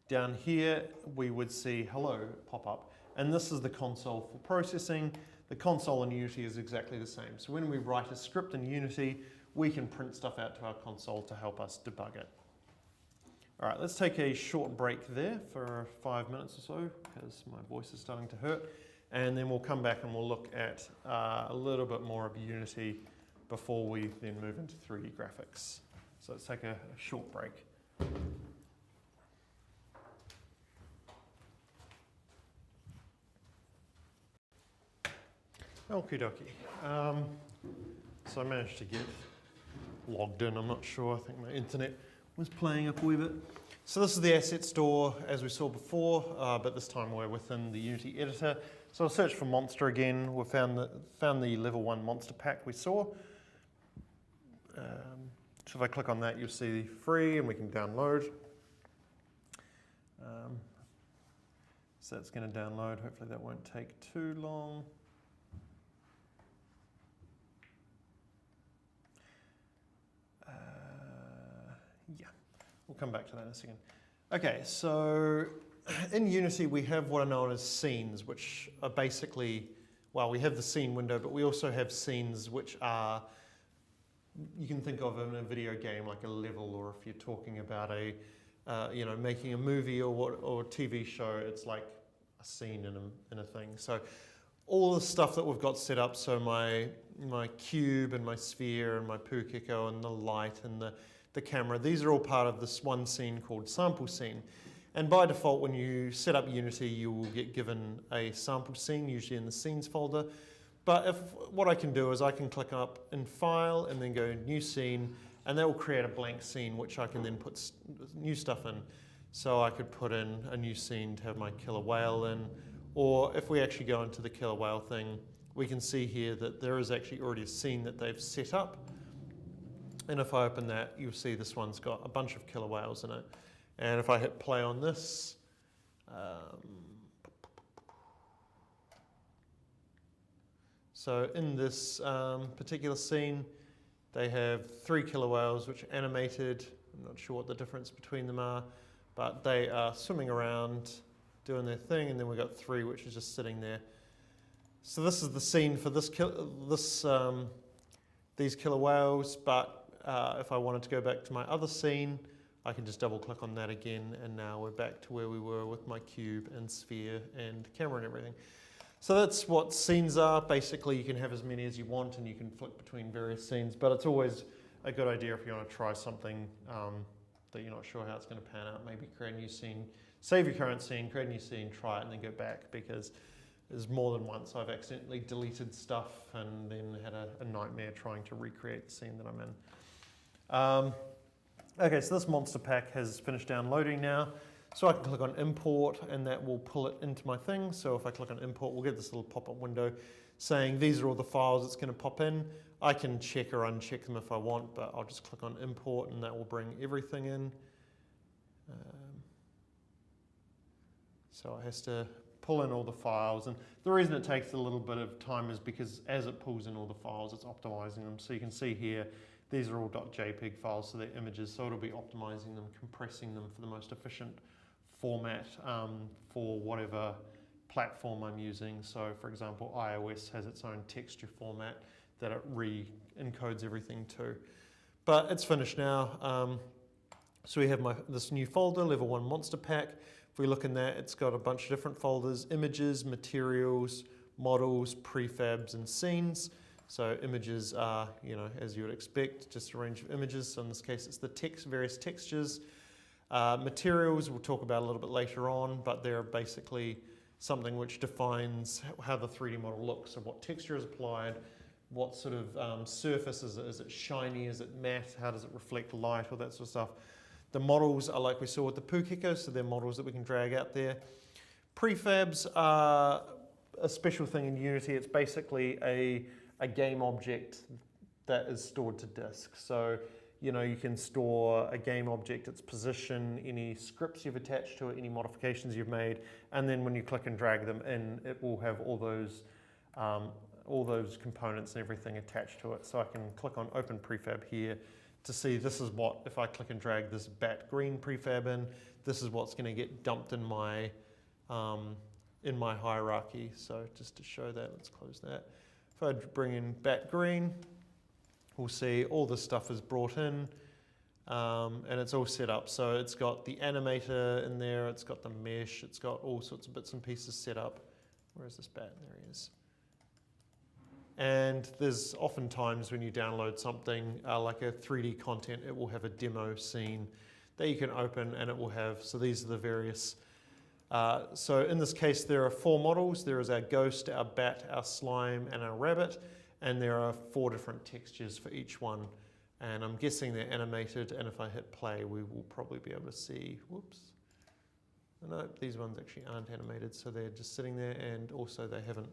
Speaker 1: down here we would see hello pop up. And this is the console for processing. The console in Unity is exactly the same. So when we write a script in Unity, we can print stuff out to our console to help us debug it. All right, let's take a short break there for 5 minutes or so, because my voice is starting to hurt. And then we'll come back and we'll look at a little bit more of Unity before we then move into 3D graphics. So let's take a short break. Okie dokie. So I managed to get logged in, I'm not sure, I think my internet was playing up a wee bit. So this is the asset store as we saw before, but this time we're within the Unity editor. So I'll search for monster again. We found the level 1 monster pack we saw. So if I click on that, you'll see free and we can download. So that's going to download. Hopefully that won't take too long. Yeah, we'll come back to that in a second. Okay, so in Unity we have what are known as scenes, which are basically, well, we have the scene window, but we also have scenes which are, you can think of in a video game like a level, or if you're talking about a, making a movie or a TV show, it's like a scene in a thing. So all the stuff that we've got set up, so my cube and my sphere and my pukeko and the light and the camera, these are all part of this one scene called sample scene. And by default, when you set up Unity, you will get given a sample scene, usually in the scenes folder. But what I can do is I can click up in File and then go New Scene, and that will create a blank scene, which I can then put new stuff in. So I could put in a new scene to have my killer whale in, or if we actually go into the killer whale thing, we can see here that there is actually already a scene that they've set up. And if I open that, you'll see this one's got a bunch of killer whales in it. And if I hit play on this, so in this particular scene, they have 3 killer whales which are animated. I'm not sure what the difference between them are, but they are swimming around doing their thing, and then we've got 3 which is just sitting there. So this is the scene for these killer whales, but if I wanted to go back to my other scene, I can just double click on that again, and now we're back to where we were with my cube and sphere and camera and everything. So that's what scenes are. Basically, you can have as many as you want, and you can flick between various scenes, but it's always a good idea if you want to try something that you're not sure how it's going to pan out. Maybe create a new scene, save your current scene, create a new scene, try it, and then go back, because there's more than once I've accidentally deleted stuff and then had a nightmare trying to recreate the scene that I'm in. Okay, so this monster pack has finished downloading now. So I can click on import, and that will pull it into my thing. So if I click on import, we'll get this little pop-up window saying these are all the files it's going to pop in. I can check or uncheck them if I want, but I'll just click on import, and that will bring everything in. So it has to pull in all the files, and the reason it takes a little bit of time is because as it pulls in all the files, it's optimizing them. So you can see here, these are all .jpeg files, so they're images, so it'll be optimizing them, compressing them for the most efficient format for whatever platform I'm using. So for example, iOS has its own texture format that it re-encodes everything to. But it's finished now. So we have this new folder, level 1 monster pack. If we look in that, it's got a bunch of different folders: images, materials, models, prefabs, and scenes. So images are, as you would expect, just a range of images. So in this case, it's the various textures. Materials we'll talk about a little bit later on, but they're basically something which defines how the 3D model looks. So what texture is applied, what sort of surface is it? Is it shiny? Is it matte? How does it reflect light? All that sort of stuff. The models are like we saw with the pukeko, so they're models that we can drag out there. Prefabs are a special thing in Unity. It's basically a game object that is stored to disk. So, you can store a game object, its position, any scripts you've attached to it, any modifications you've made, and then when you click and drag them in, it will have all those components and everything attached to it. So I can click on Open Prefab here to see this is what, if I click and drag this bat green prefab in, this is what's going to get dumped in my hierarchy. So just to show that, let's close that. If I bring in bat green, we'll see all this stuff is brought in, and it's all set up. So it's got the animator in there, it's got the mesh, it's got all sorts of bits and pieces set up. Where is this bat? There he is. And there's often times when you download something like a 3D content, it will have a demo scene that you can open, and it will have, so these are the various So in this case, there are 4 models. There is our ghost, our bat, our slime, and our rabbit. And there are 4 different textures for each one. And I'm guessing they're animated. And if I hit play, we will probably be able to see, whoops. No, these ones actually aren't animated. So they're just sitting there. And also they haven't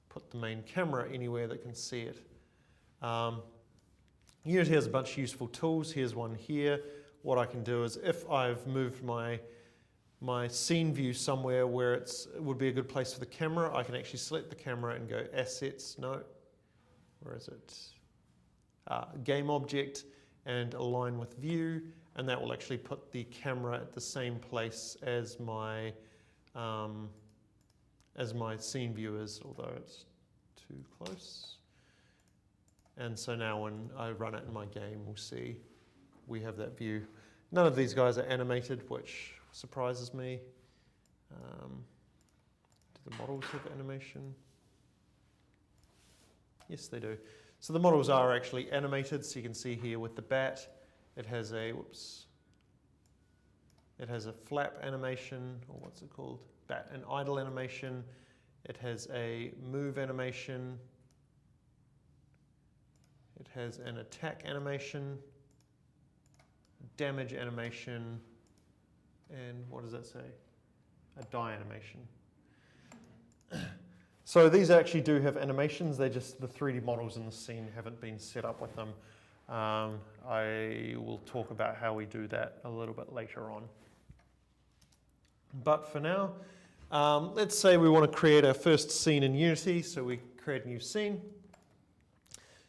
Speaker 1: put the main camera anywhere that can see it. Unity has a bunch of useful tools. Here's one here. What I can do is if I've moved my scene view somewhere where it would be a good place for the camera, I can actually select the camera and go Assets, no, where is it? Game Object, and Align with View, and that will actually put the camera at the same place as my scene view is, although it's too close. And so now when I run it in my game, we'll see we have that view. None of these guys are animated, which surprises me. Do the models have animation? Yes, they do. So the models are actually animated. So you can see here with the bat, it has a, whoops, it has a flap animation, or what's it called? Bat and idle animation. It has a move animation. It has an attack animation, damage animation, and what does that say? A die animation. So these actually do have animations, they're just the 3D models in the scene haven't been set up with them. I will talk about how we do that a little bit later on. But for now, let's say we want to create our first scene in Unity, so we create a new scene.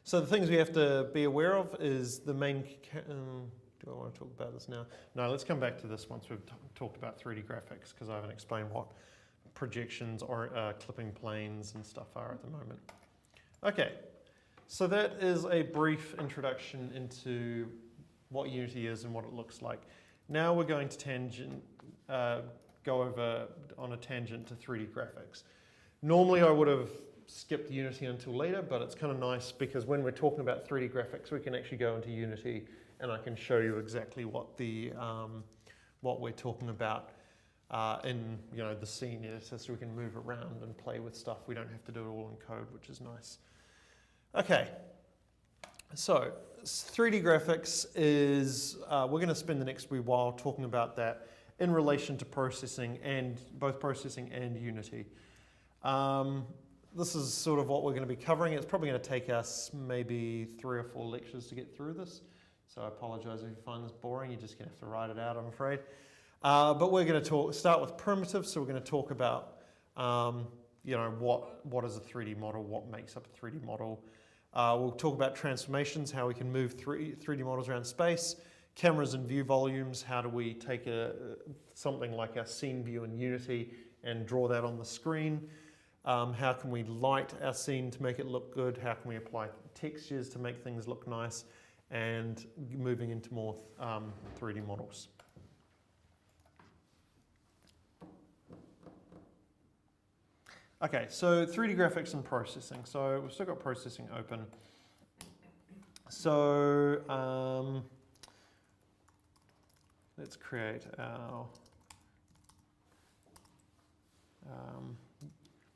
Speaker 1: So the things we have to be aware of is the main, do I want to talk about this now? No, let's come back to this once we've talked about 3D graphics, because I haven't explained what projections or clipping planes and stuff are at the moment. Okay, so that is a brief introduction into what Unity is and what it looks like. Now we're going to go over on a tangent to 3D graphics. Normally I would have skipped Unity until later, but it's kind of nice because when we're talking about 3D graphics, we can actually go into Unity and I can show you exactly what the what we're talking about in the scene editor, so we can move around and play with stuff. We don't have to do it all in code, which is nice. Okay, so 3D graphics is we're going to spend the next wee while talking about that in relation to processing, and both processing and Unity. This is sort of what we're going to be covering. It's probably going to take us maybe 3 or 4 lectures to get through this. So I apologize if you find this boring. You're just going to have to write it out, I'm afraid. But we're going to start with primitives. So we're going to talk about, what is a 3D model, what makes up a 3D model. We'll talk about transformations, how we can move 3D models around space, cameras and view volumes, how do we take something like our scene view in Unity and draw that on the screen. How can we light our scene to make it look good? How can we apply textures to make things look nice? And moving into more 3D models. Okay, so 3D graphics and processing. So we've still got processing open. So let's create our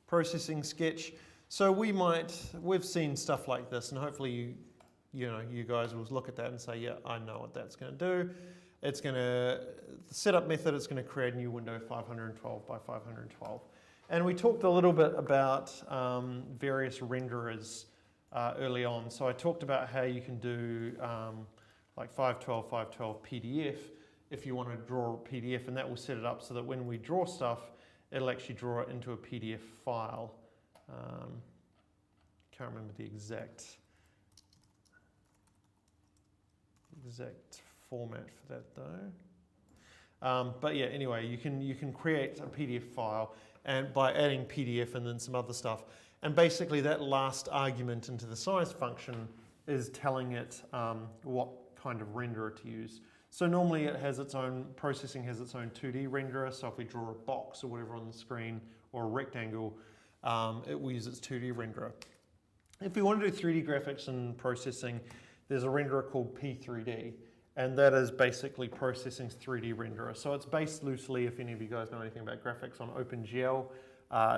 Speaker 1: processing sketch. So we've seen stuff like this, and hopefully you guys will look at that and say, yeah, I know what that's going to do. It's going to, the setup method is going to create a new window 512 by 512. And we talked a little bit about various renderers early on. So I talked about how you can do like 512 PDF if you want to draw a PDF, and that will set it up so that when we draw stuff, it'll actually draw it into a PDF file. Can't remember the exact format for that though. But yeah, anyway, you can create a PDF file and by adding PDF and then some other stuff. And basically that last argument into the size function is telling it what kind of renderer to use. So normally it has its own, processing has its own 2D renderer. So if we draw a box or whatever on the screen or a rectangle, it will use its 2D renderer. If we want to do 3D graphics and processing, there's a renderer called P3D. and that is basically processing's 3D renderer. So it's based loosely, if any of you guys know anything about graphics, on OpenGL.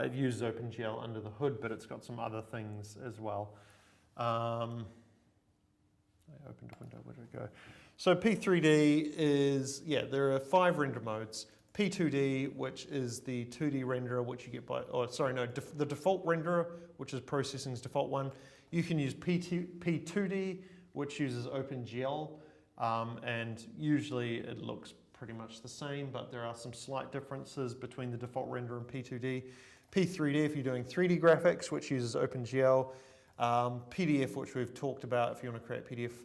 Speaker 1: It uses OpenGL under the hood, but it's got some other things as well. I opened a window, where did it go? So P3D is, yeah, there are 5 render modes. P2D, which is the 2D renderer, which you get by, the default renderer, which is processing's default one. You can use P2D, which uses OpenGL, and usually it looks pretty much the same, but there are some slight differences between the default renderer and P2D. P3D, if you're doing 3D graphics, which uses OpenGL. PDF, which we've talked about if you want to create PDF,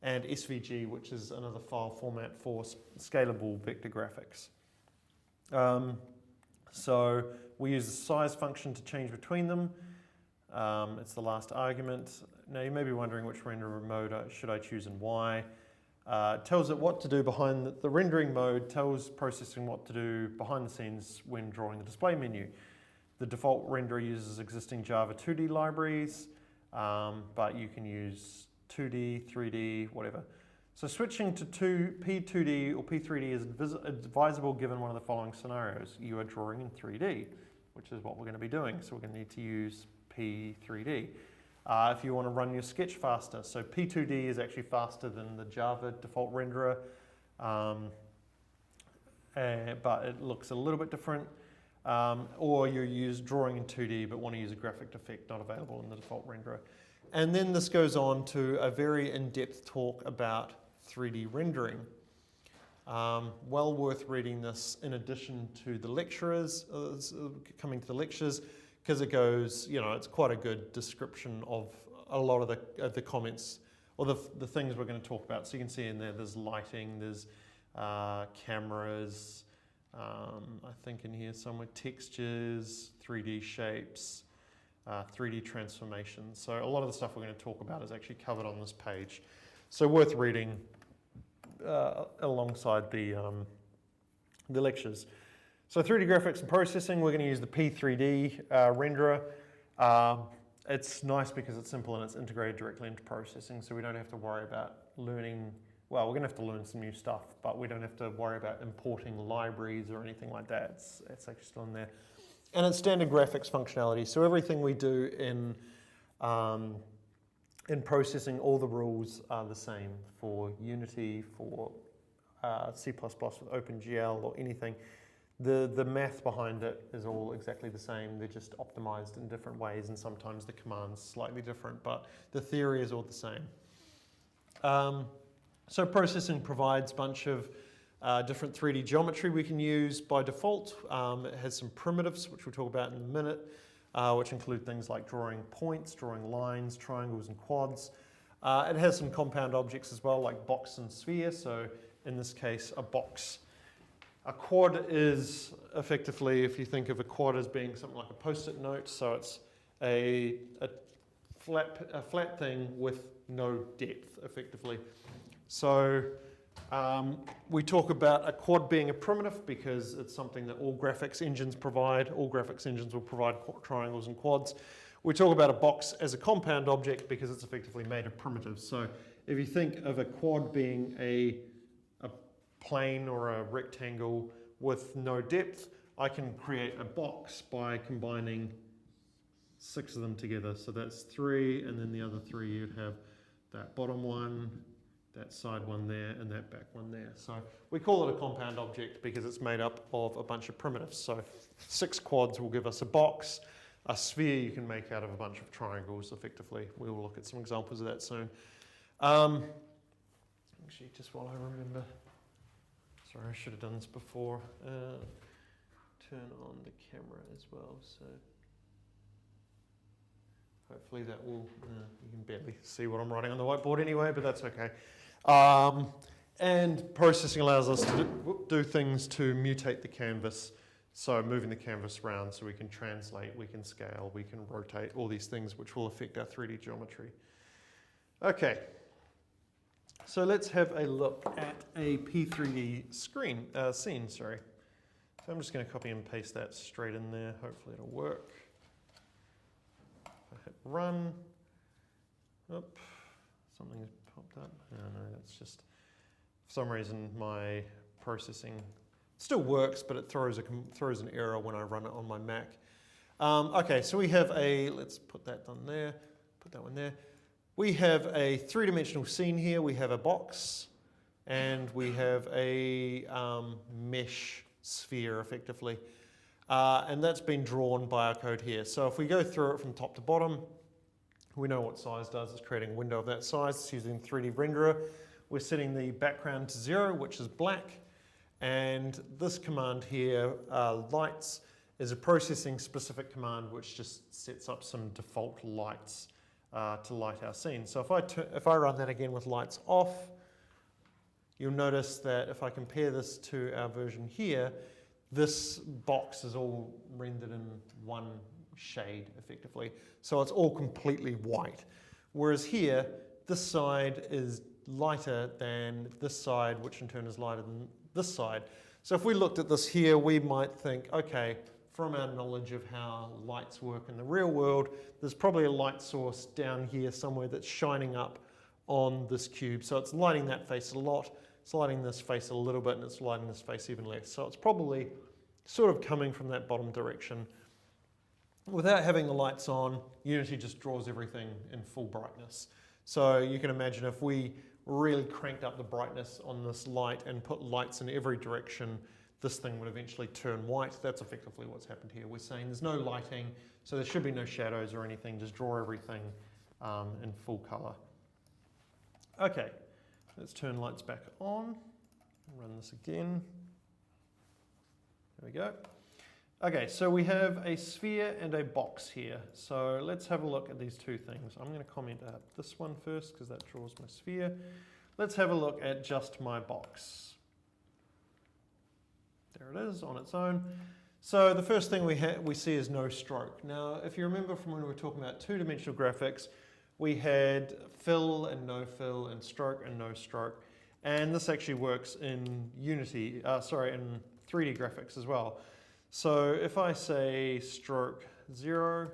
Speaker 1: and SVG, which is another file format for scalable vector graphics. So we use the size function to change between them. It's the last argument. Now you may be wondering which renderer mode should I choose and why. It tells it what to do behind the rendering mode, tells processing what to do behind the scenes when drawing the display menu. The default renderer uses existing Java 2D libraries, but you can use 2D, 3D, whatever. So switching to P2D or P3D is advisable given one of the following scenarios. You are drawing in 3D, which is what we're going to be doing, so we're going to need to use P3D. If you want to run your sketch faster, so P2D is actually faster than the Java default renderer, but it looks a little bit different. Or you use drawing in 2D but want to use a graphic effect not available in the default renderer. And then this goes on to a very in-depth talk about 3D rendering. Well worth reading this in addition to the lecturers, coming to the lectures, because it goes, you know, it's quite a good description of a lot of the comments or the things we're going to talk about. So you can see in there's lighting, there's cameras, I think in here somewhere textures, 3D shapes, 3D transformations. So a lot of the stuff we're going to talk about is actually covered on this page. So worth reading alongside the lectures. So 3D graphics and processing, we're going to use the P3D renderer. It's nice because it's simple and it's integrated directly into processing, so we don't have to worry about learning. Well, we're going to have to learn some new stuff, but we don't have to worry about importing libraries or anything like that. It's actually still in there. And it's standard graphics functionality, so everything we do in processing, all the rules are the same for Unity, for C++ with OpenGL or anything. The math behind it is all exactly the same. They're just optimized in different ways, and sometimes the command's slightly different, but the theory is all the same. So processing provides a bunch of different 3D geometry we can use by default. It has some primitives, which we'll talk about in a minute, which include things like drawing points, drawing lines, triangles, and quads. It has some compound objects as well, like box and sphere. So in this case, a box. A quad is effectively, if you think of a quad as being something like a post-it note, so it's a flat thing with no depth, effectively. So we talk about a quad being a primitive because it's something that all graphics engines provide. All graphics engines will provide triangles and quads. We talk about a box as a compound object because it's effectively made of primitives. So if you think of a quad being a plane or a rectangle with no depth, I can create a box by combining 6 of them together. So that's 3, and then the other 3 you'd have that bottom one, that side one there, and that back one there. So we call it a compound object because it's made up of a bunch of primitives. So 6 quads will give us a box. A sphere you can make out of a bunch of triangles, effectively. We will look at some examples of that soon. Actually, just while I remember, sorry, I should have done this before. Turn on the camera as well, so hopefully that will, you can barely see what I'm writing on the whiteboard anyway, but that's okay. And processing allows us to do things to mutate the canvas. So moving the canvas around so we can translate, we can scale, we can rotate, all these things which will affect our 3D geometry. Okay, so let's have a look at a P3D scene. So I'm just going to copy and paste that straight in there. Hopefully it'll work. If I hit run, something has popped up. Oh no, that's just For some reason, my processing still works, but it throws an error when I run it on my Mac. Okay, so we have let's put that on there, put that one there. We have a three-dimensional scene here. We have a box, and we have a mesh sphere, effectively. And that's been drawn by our code here. So if we go through it from top to bottom, we know what size does. It's creating a window of that size. It's using 3D renderer. We're setting the background to 0, which is black. And this command here, lights, is a processing specific command which just sets up some default lights to light our scene. So if I run that again with lights off, you'll notice that if I compare this to our version here, this box is all rendered in one shade effectively. So it's all completely white. Whereas here, this side is lighter than this side, which in turn is lighter than this side. So if we looked at this here, we might think, okay, from our knowledge of how lights work in the real world, there's probably a light source down here somewhere that's shining up on this cube. So it's lighting that face a lot, it's lighting this face a little bit, and it's lighting this face even less. So it's probably sort of coming from that bottom direction. Without having the lights on, Unity just draws everything in full brightness. So you can imagine if we really cranked up the brightness on this light and put lights in every direction, this thing would eventually turn white. That's effectively what's happened here. We're saying there's no lighting, so there should be no shadows or anything. Just draw everything in full color. Okay, let's turn lights back on. Run this again. There we go. Okay, so we have a sphere and a box here. So let's have a look at these two things. I'm going to comment out this one first because that draws my sphere. Let's have a look at just my box. There it is on its own. So the first thing we see is no stroke. Now, if you remember from when we were talking about two-dimensional graphics, we had fill and no fill and stroke and no stroke. And this actually works in Unity, in 3D graphics as well. So if I say stroke 0,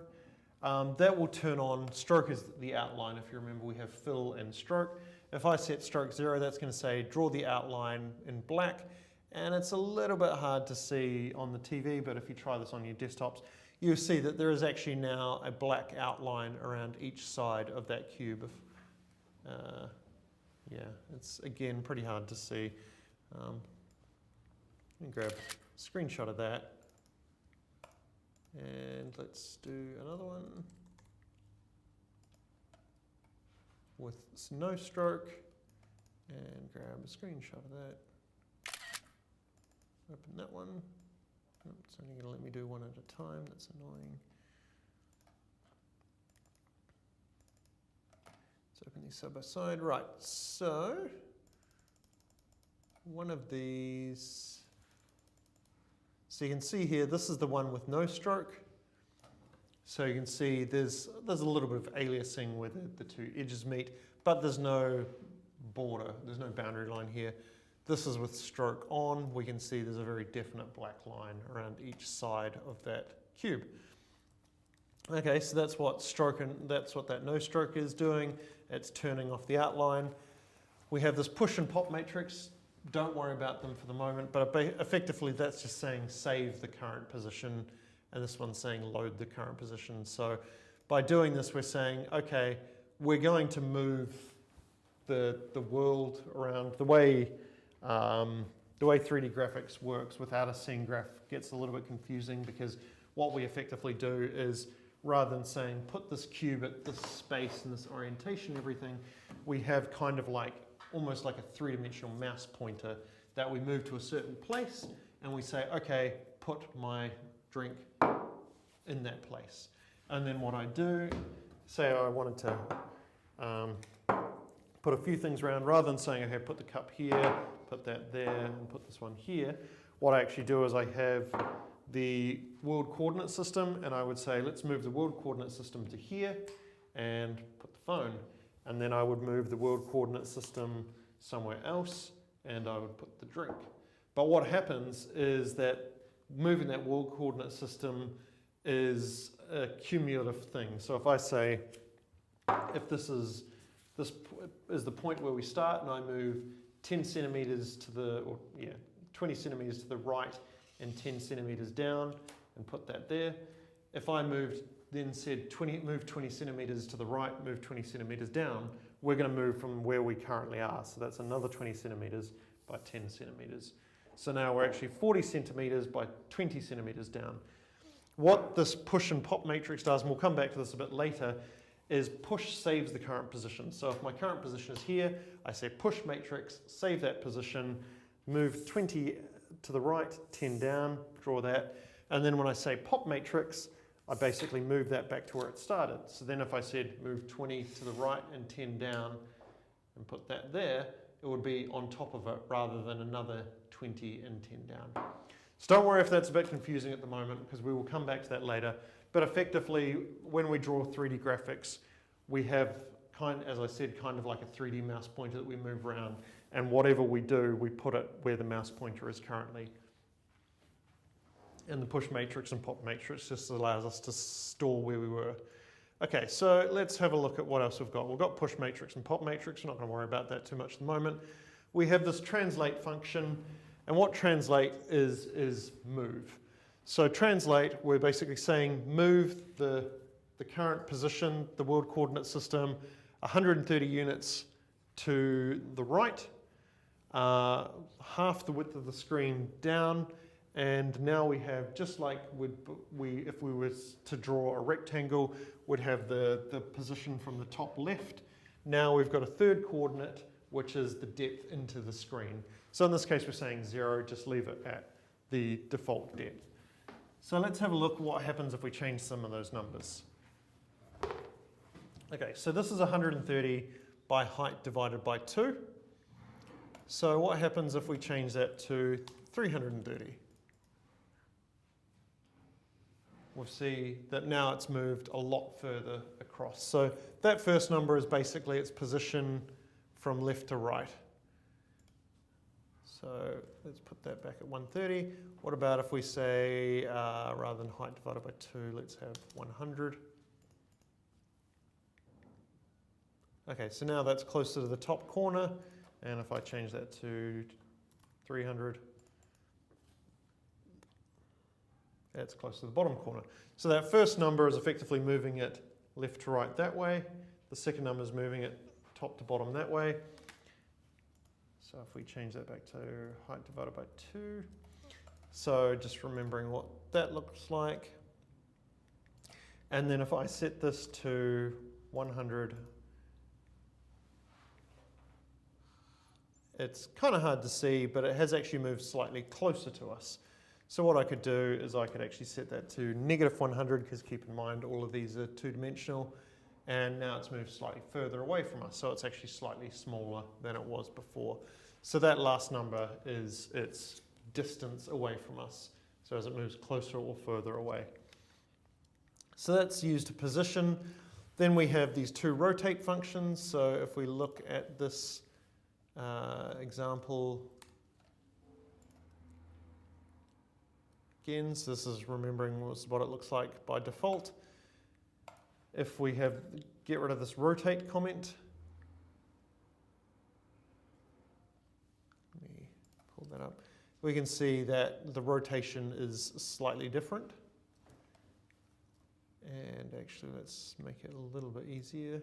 Speaker 1: that will turn on. Stroke is the outline. If you remember, we have fill and stroke. If I set stroke 0, that's going to say draw the outline in black. And it's a little bit hard to see on the TV, but if you try this on your desktops, you'll see that there is actually now a black outline around each side of that cube. Yeah, it's again pretty hard to see. Let me grab a screenshot of that. And let's do another one with no stroke and grab a screenshot of that. Open that one. Oh, it's only going to let me do one at a time. That's annoying. Let's open these side by side. Right, so one of these. So you can see here, this is the one with no stroke. So you can see there's a little bit of aliasing where the two edges meet, but there's no border, there's no boundary line here. This is with stroke on. We can see there's a very definite black line around each side of that cube. Okay, so that's what that no stroke is doing. It's turning off the outline. We have this push and pop matrix. Don't worry about them for the moment, but effectively that's just saying save the current position, and this one's saying load the current position. So by doing this, we're saying, okay, we're going to move the world around. The way 3D graphics works without a scene graph gets a little bit confusing, because what we effectively do is, rather than saying put this cube at this space and this orientation, everything, we have kind of like almost like a three-dimensional mouse pointer that we move to a certain place, and we say, okay, put my drink in that place. And then what I do, say I wanted to put a few things around, rather than saying, okay, put the cup here, put that there, and put this one here, what I actually do is I have the world coordinate system, and I would say, let's move the world coordinate system to here, and put the phone. And then I would move the world coordinate system somewhere else, and I would put the drink. But what happens is that moving that world coordinate system is a cumulative thing. So if I say, if this is the point where we start, and I move 10 centimeters to the, or yeah, 20 centimeters to the right and 10 centimeters down, and put that there. If I then said move 20 centimeters to the right, move 20 centimeters down, we're going to move from where we currently are. So that's another 20 centimeters by 10 centimeters. So now we're actually 40 centimeters by 20 centimeters down. What this push and pop matrix does, and we'll come back to this a bit later, is push saves the current position. So if my current position is here, I say push matrix, save that position, move 20 to the right, 10 down, draw that. And then when I say pop matrix, I basically move that back to where it started. So then if I said move 20 to the right and 10 down and put that there, it would be on top of it rather than another 20 and 10 down. So don't worry if that's a bit confusing at the moment, because we will come back to that later. But effectively, when we draw 3D graphics, we have, as I said, kind of like a 3D mouse pointer that we move around, and whatever we do, we put it where the mouse pointer is currently. And the push matrix and pop matrix just allows us to store where we were. Okay, so let's have a look at what else we've got. We've got push matrix and pop matrix. We're not going to worry about that too much at the moment. We have this translate function, and what translate is move. So translate, we're basically saying move the current position, the world coordinate system, 130 units to the right, half the width of the screen down, and now we have, just like if we were to draw a rectangle, would have the position from the top left. Now we've got a third coordinate, which is the depth into the screen. So in this case, we're saying 0, just leave it at the default depth. So let's have a look what happens if we change some of those numbers. Okay, so this is 130 by height divided by 2. So what happens if we change that to 330? We'll see that now it's moved a lot further across. So that first number is basically its position from left to right. So let's put that back at 130. What about if we say, rather than height divided by 2, let's have 100. Okay, so now that's closer to the top corner. And if I change that to 300, that's close to the bottom corner. So that first number is effectively moving it left to right that way. The second number is moving it top to bottom that way. So if we change that back to height divided by 2. So just remembering what that looks like. And then if I set this to 100, it's kind of hard to see, but it has actually moved slightly closer to us. So what I could do is I could actually set that to -100, because keep in mind all of these are two-dimensional, and now it's moved slightly further away from us, so it's actually slightly smaller than it was before. So that last number is its distance away from us, so as it moves closer or further away. So that's used to position. Then we have these two rotate functions. So if we look at this example, again, so this is remembering what it looks like by default. If we get rid of this rotate comment, let me pull that up, we can see that the rotation is slightly different. And actually, let's make it a little bit easier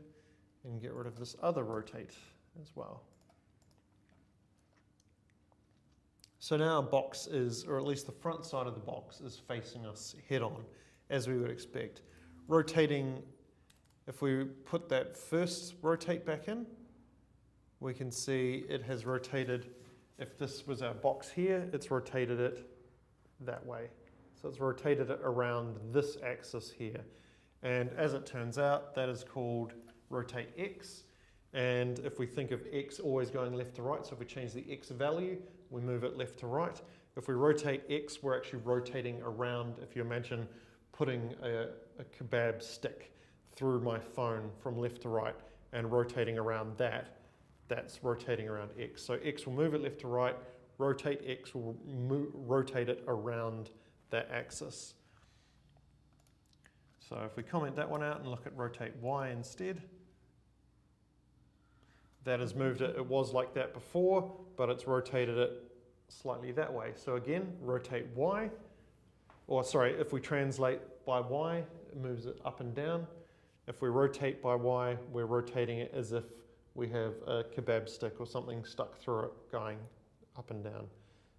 Speaker 1: and get rid of this other rotate as well. So now our box is, or at least the front side of the box, is facing us head on, as we would expect. Rotating, if we put that first rotate back in, we can see it has rotated. If this was our box here, it's rotated it that way. So it's rotated it around this axis here. And as it turns out, that is called rotate X. And if we think of X always going left to right, so if we change the X value, we move it left to right. If we rotate X, we're actually rotating around, if you imagine putting a kebab stick through my phone from left to right and rotating around that, that's rotating around X. So X will move it left to right, rotate X will rotate it around that axis. So if we comment that one out and look at rotate Y instead, that has moved it. It was like that before, but it's rotated it slightly that way. So again, rotate Y, or sorry, if we translate by Y, it moves it up and down. If we rotate by Y, we're rotating it as if we have a kebab stick or something stuck through it going up and down.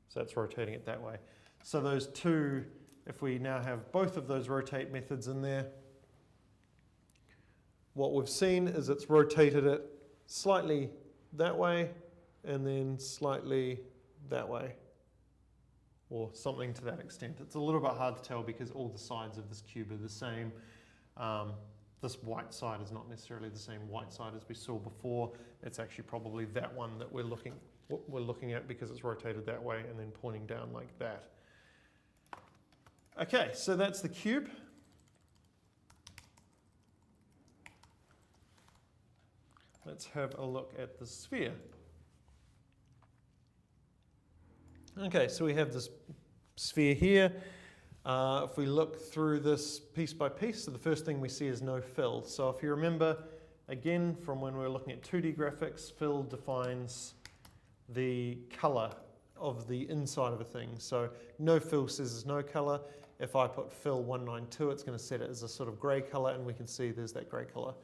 Speaker 1: So that's rotating it that way. So those two, if we now have both of those rotate methods in there, what we've seen is it's rotated it slightly that way and then slightly that way, or something to that extent. It's a little bit hard to tell because all the sides of this cube are the same. This white side is not necessarily the same white side as we saw before. It's actually probably that one that we're looking at because it's rotated that way and then pointing down like that. Okay, so that's the cube. Let's have a look at the sphere. Okay, so we have this sphere here. If we look through this piece by piece, so the first thing we see is no fill. So if you remember, again, from when we were looking at 2D graphics, fill defines the color of the inside of a thing. So no fill says there's no color. If I put fill 192, it's going to set it as a sort of gray color, and we can see there's that gray color.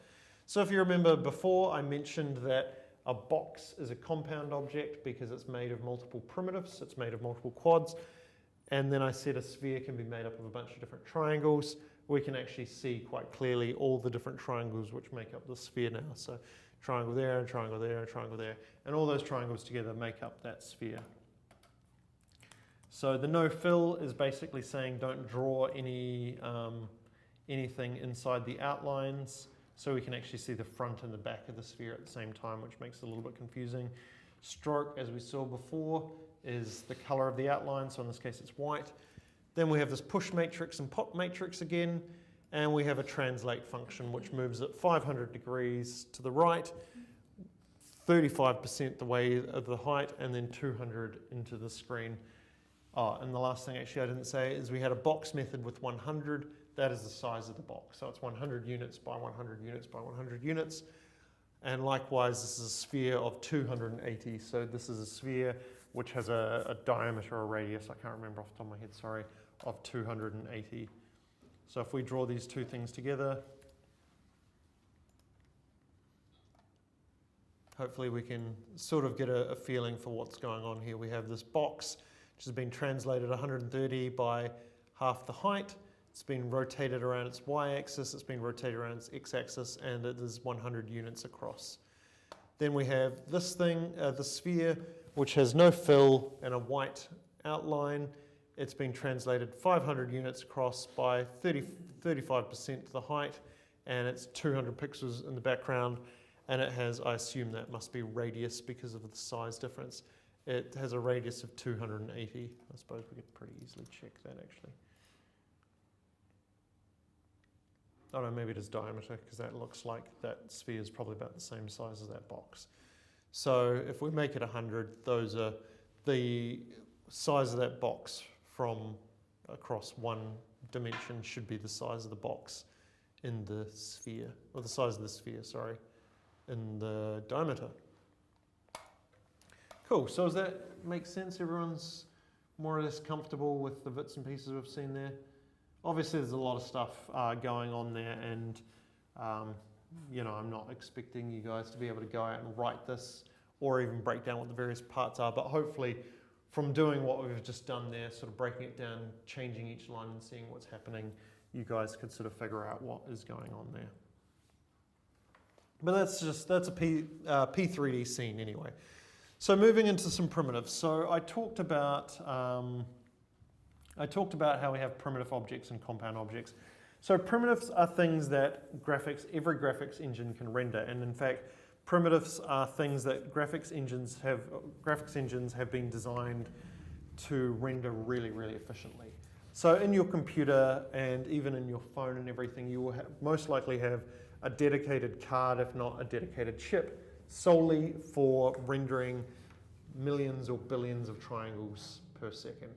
Speaker 1: So if you remember before, I mentioned that a box is a compound object because it's made of multiple primitives, it's made of multiple quads. And then I said a sphere can be made up of a bunch of different triangles. We can actually see quite clearly all the different triangles which make up the sphere now. So triangle there, and triangle there, and triangle there. And all those triangles together make up that sphere. So the no fill is basically saying don't draw anything inside the outlines. So we can actually see the front and the back of the sphere at the same time, which makes it a little bit confusing. Stroke, as we saw before, is the color of the outline, so in this case it's white. Then we have this push matrix and pop matrix again, and we have a translate function which moves it 500 degrees to the right, 35% the way of the height, and then 200 into the screen. Oh, and the last thing actually I didn't say is we had a box method with 100. That is the size of the box. So it's 100 units by 100 units by 100 units. And likewise, this is a sphere of 280. So this is a sphere which has a diameter or radius, I can't remember off the top of my head, sorry, of 280. So if we draw these two things together, hopefully we can sort of get a feeling for what's going on here. We have this box, which has been translated 130 by half the height. It's been rotated around its y-axis, it's been rotated around its x-axis, and it is 100 units across. Then we have this thing, the sphere, which has no fill and a white outline. It's been translated 500 units across by 35% the height, and it's 200 pixels in the background, and it has, I assume that must be radius because of the size difference. It has a radius of 280. I suppose we could pretty easily check that actually. Oh no, maybe it is diameter because that looks like that sphere is probably about the same size as that box. So if we make it 100, those are the size of that box from across one dimension should be the size of the box in the sphere, or the size of the sphere, sorry, in the diameter. Cool, so does that make sense? Everyone's more or less comfortable with the bits and pieces we've seen there? Obviously there's a lot of stuff going on there, and you know, I'm not expecting you guys to be able to go out and write this or even break down what the various parts are, but hopefully from doing what we've just done there, sort of breaking it down, changing each line and seeing what's happening, you guys could sort of figure out what is going on there. But that's a P3D scene anyway. So moving into some primitives. So I talked about how we have primitive objects and compound objects. So primitives are things that every graphics engine can render, and in fact, primitives are things that graphics engines have been designed to render really, really efficiently. So in your computer and even in your phone and everything, you will most likely have a dedicated card, if not a dedicated chip, solely for rendering millions or billions of triangles per second.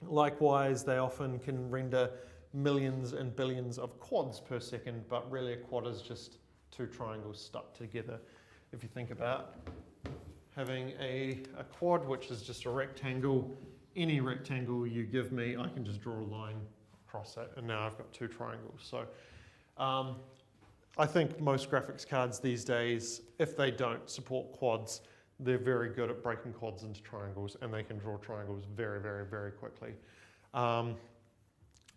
Speaker 1: Likewise, they often can render millions and billions of quads per second, but really a quad is just two triangles stuck together. If you think about having a quad, which is just a rectangle, any rectangle you give me, I can just draw a line across it, and now I've got two triangles. So I think most graphics cards these days, if they don't support quads, they're very good at breaking quads into triangles, and they can draw triangles very, very, very quickly.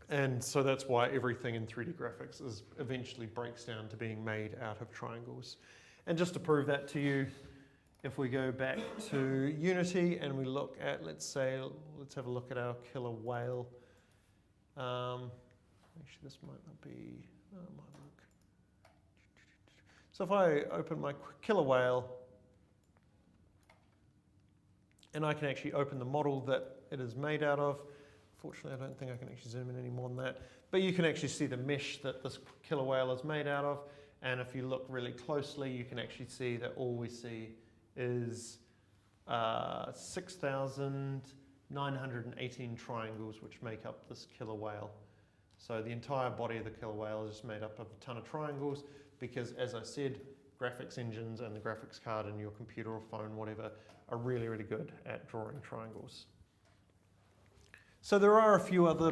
Speaker 1: And so that's why everything in 3D graphics eventually breaks down to being made out of triangles. And just to prove that to you, if we go back to Unity and we look at, let's have a look at our killer whale. Actually, this might not be, might work. So if I open my killer whale, and I can actually open the model that it is made out of. Fortunately, I don't think I can actually zoom in any more than that. But you can actually see the mesh that this killer whale is made out of. And if you look really closely, you can actually see that all we see is 6,918 triangles which make up this killer whale. So the entire body of the killer whale is just made up of a ton of triangles because, as I said, graphics engines and the graphics card in your computer or phone, whatever, are really, really good at drawing triangles. So there are a few other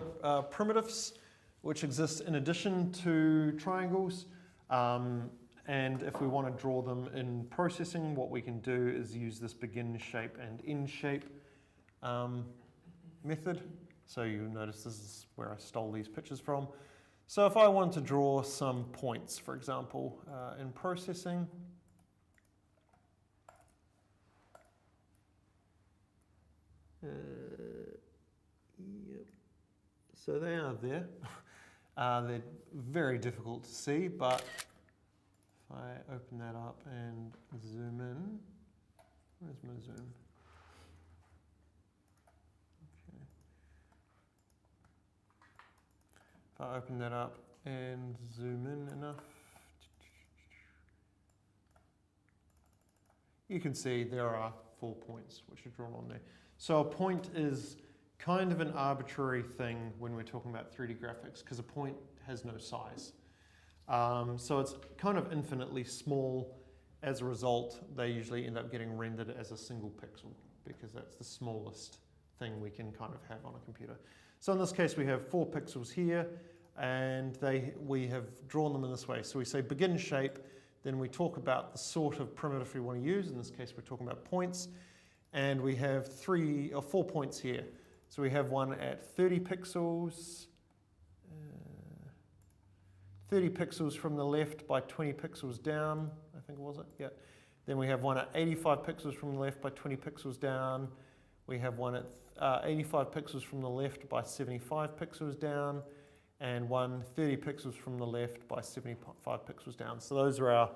Speaker 1: primitives which exist in addition to triangles. And if we want to draw them in processing, what we can do is use this begin shape and end shape method. So you notice this is where I stole these pictures from. So if I want to draw some points, for example, in processing, yep. So they are there. They're very difficult to see, but if I open that up and zoom in, where's my zoom? Okay. If I open that up and zoom in enough, you can see there are 4 points which are drawn on there. So a point is kind of an arbitrary thing when we're talking about 3D graphics because a point has no size. So it's kind of infinitely small. As a result, they usually end up getting rendered as a single pixel because that's the smallest thing we can kind of have on a computer. So in this case, we have 4 pixels here, and we have drawn them in this way. So we say begin shape, then we talk about the sort of primitive we want to use. In this case, we're talking about points, and we have 3 or 4 points here. So we have one at 30 pixels, 30 pixels from the left by 20 pixels down, I think was it? Yeah. Then we have one at 85 pixels from the left by 20 pixels down. We have one at 85 pixels from the left by 75 pixels down, and one 30 pixels from the left by 75 pixels down. So those are our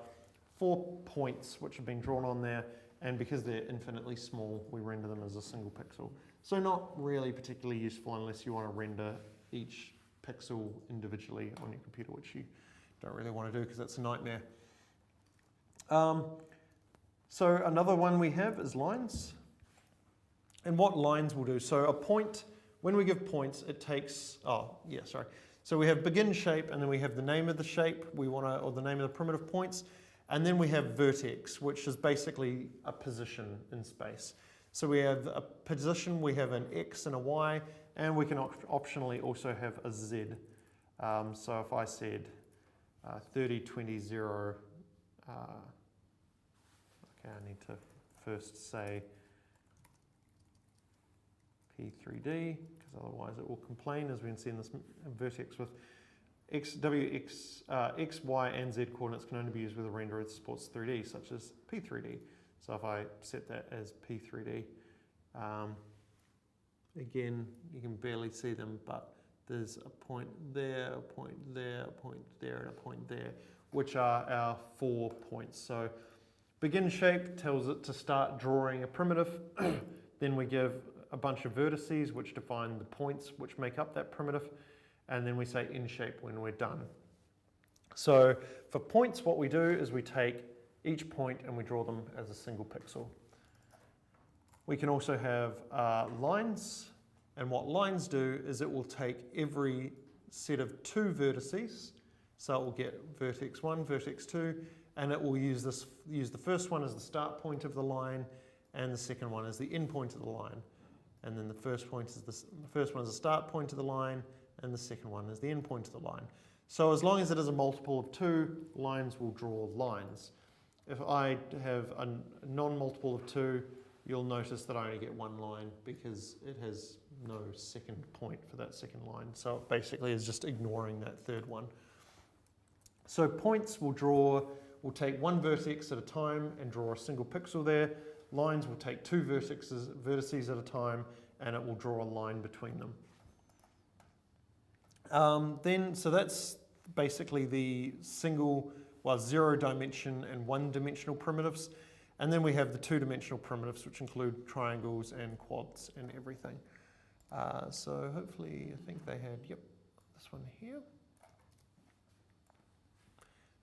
Speaker 1: 4 points which have been drawn on there, and because they're infinitely small, we render them as a single pixel. So not really particularly useful unless you want to render each pixel individually on your computer, which you don't really want to do because that's a nightmare. So another one we have is lines. And what lines will do, so a point, when we give points, it takes, So we have begin shape, and then we have the name of the shape we want to, or the name of the primitive points, and then we have vertex, which is basically a position in space. So we have a position, we have an X and a Y, and we can optionally also have a Z. So if I said 30, 20, 0, okay, I need to first say P3D, because otherwise it will complain, as we can see in this vertex with X, Y, and Z coordinates can only be used with a renderer that supports 3D, such as P3D. So if I set that as P3D, again, you can barely see them, but there's a point there, a point there, a point there, and a point there, which are our 4 points. So begin shape tells it to start drawing a primitive. Then we give a bunch of vertices which define the points which make up that primitive, and then we say end shape when we're done. So for points, what we do is we take each point and we draw them as a single pixel. We can also have lines, and what lines do is it will take every set of 2 vertices. So it will get vertex 1, vertex 2, and it will use the first one as the start point of the line, and the second one as the end point of the line. And then the first one is the start point of the line, and the second one is the end point of the line. So as long as it is a multiple of 2, lines will draw lines. If I have a non-multiple of 2, you'll notice that I only get one line because it has no second point for that second line. So it basically is just ignoring that third one. So points will take one vertex at a time and draw a single pixel there. Lines will take 2 vertices at a time, and it will draw a line between them. So that's basically the zero dimension and 1 dimensional primitives. And then we have the 2-dimensional primitives, which include triangles and quads and everything. So hopefully, I think they had, this one here.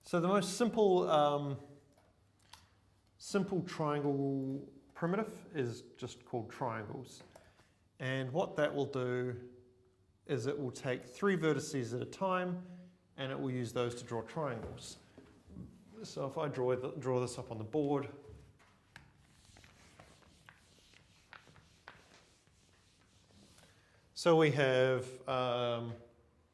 Speaker 1: So the most simple triangle primitive is just called triangles. And what that will do is it will take 3 vertices at a time, and it will use those to draw triangles. So if I draw this up on the board, so we have